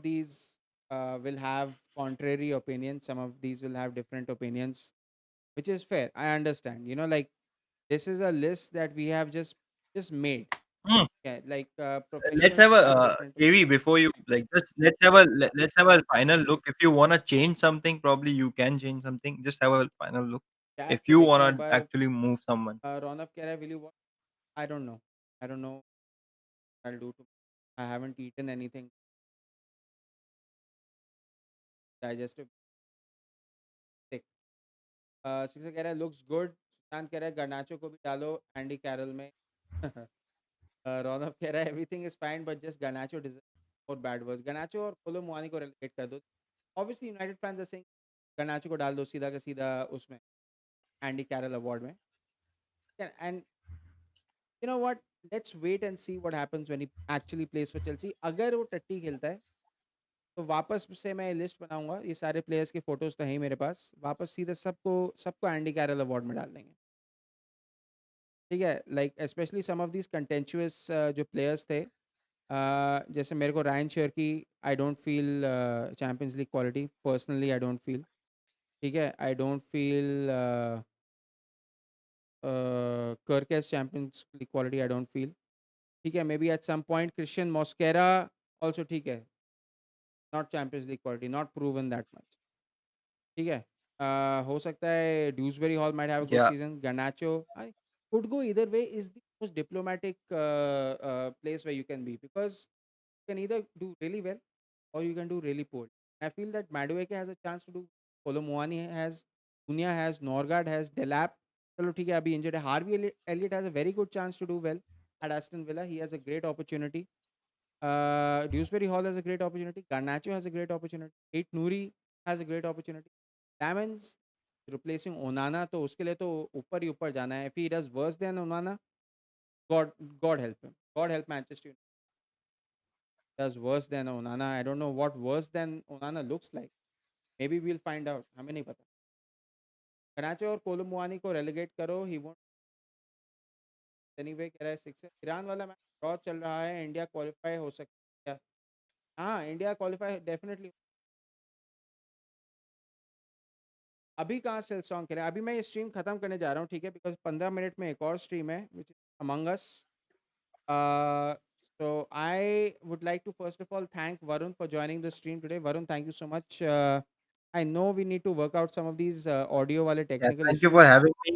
these will have contrary opinions. Some of these will have different opinions, which is fair. I understand. Like this is a list that we have just made. Hmm. Yeah, like Let's professionals have a will have different KV opinions. before you like just let's have a final look. If you wanna change something, probably you can change something. Just have a final look. Chat If पे you देखते हैं एक wanna बार. actually move someone. रौनक कह रहा है, will you watch? I don't know. I don't know what I'll do to. I haven't eaten anything digestive. Sick. शिक्षा कह रहा है looks good. सुशांत कह रहा है garnacho को भी डालो एंडी कैरल में. रौनक कह रहा है everything is fine but just garnacho deserves more bad words. garnacho और कोलो मुआनी को रिलेट कर दो. Obviously United fans are saying garnacho को डाल दो सीधा का सीधा उसमें एंडी कैरल अवार्ड में. And you know what? Let's wait and see what happens when he actually plays for Chelsea. अगर वो टट्टी खेलता है तो वापस से मैं लिस्ट बनाऊंगा. ये सारे प्लेयर्स के फोटोज तो हैं ही मेरे पास. वापस सीधे सबको सबको एंडी कैरल अवार्ड में डाल देंगे. ठीक है. Like specially some of these contentious जो प्लेयर्स थे. जैसे मेरे को Rayan Cherki. I don't feel Champions League quality. Personally I don't feel. ठीक है. I don't feel Kerkez Champions League quality. I don't feel. ठीक है. Maybe at some point Christian Mosquera also ठीक है. Not Champions League quality. Not proven that much. ठीक है. हो सकता है Dewsbury Hall might have a good Yeah. Season. Garnacho could go either way. Is the most diplomatic place where you can be, because you can either do really well or you can do really poor. I feel that Madueke has a chance to do. Kolomuani has, Dunia has, Norgard has, Delap. चलो ठीक है अभी injured है. Harvey Elliott has a very good chance to do well at Aston Villa. He has a great opportunity. Dewsbury Hall has a great opportunity. Garnacho has a great opportunity. Eight Nouri has a great opportunity. Lamens replacing Onana, तो उसके लिए तो ऊपर ही ऊपर जाना है. If he does worse than Onana, God God help him. God help Manchester United. Does worse than Onana. I don't know what worse than Onana looks like. Maybe we'll find out. हमें नहीं पता. Garnacho और कोलुमुआनी को relegate करो. He won't anyway. कह रहा है 6. Iran वाला मैच ड्रॉ चल रहा है. इंडिया क्वालिफाई हो सकता है. हाँ इंडिया क्वालिफाई डेफिनेटली. अभी कहाँ से सॉन्ग करें. अभी मैं ये स्ट्रीम खत्म करने जा रहा हूँ. ठीक है. बिकॉज 15 मिनट में एक और स्ट्रीम है which is among us. So I would like to first of all thank Varun for joining the stream today. Varun, thank you so much. I know we need to work out some of these audio wale Yeah. technical Thank you for issues. having me.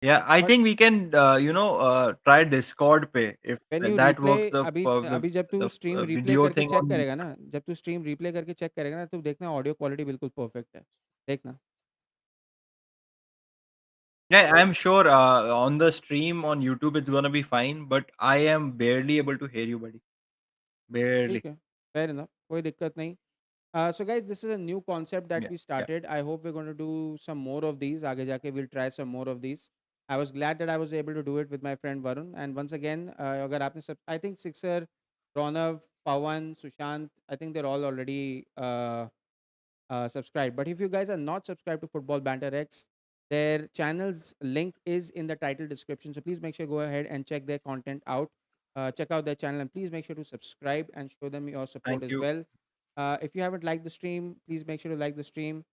Yeah, I But think we can try Discord pay if when you that replay, works. The अभी the, अभी जब तू the stream replay video करके thing check on. करेगा ना, जब तू stream replay करके चेक करेगा ना, तो देखना ऑडियो क्वालिटी बिल्कुल परफेक्ट है. देखना. Yeah, I'm sure on the stream on YouTube it's gonna be fine, but I am barely able to hear you, buddy. ठीक Barely. है. Fair enough. कोई दिक्कत नहीं. So guys, this is a new concept that Yeah, we yeah. started. I hope we're going to do some more of these. आगे जाके we'll try some more of these. I was glad that I was able to do it with my friend Varun. And once again, अगर आपने सब, I think Sixer, Ronav, Pawan, Sushant, I think they're all already subscribe. But if you guys are not subscribed to Football Banter X, their channel's link is in the title description. So please make sure go ahead and check their content out. Check out their channel and please make sure to subscribe and show them your support Thank as you. well. If you haven't liked the stream, please make sure to like the stream.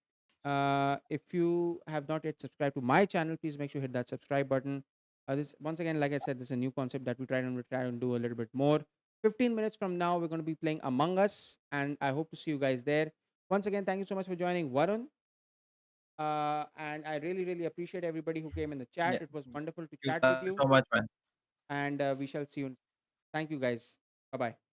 If you have not yet subscribed to my channel, please make sure to hit that subscribe button. This once again, like I said, this is a new concept that we try and do a little bit more. 15 minutes from now, we're going to be playing Among Us, and I hope to see you guys there. Once again, thank you so much for joining, Varun. And I really, really appreciate everybody who came in the chat. Yeah. It was wonderful to Thank chat you with you, so much, man. and we shall see you. Thank you, guys. Bye bye.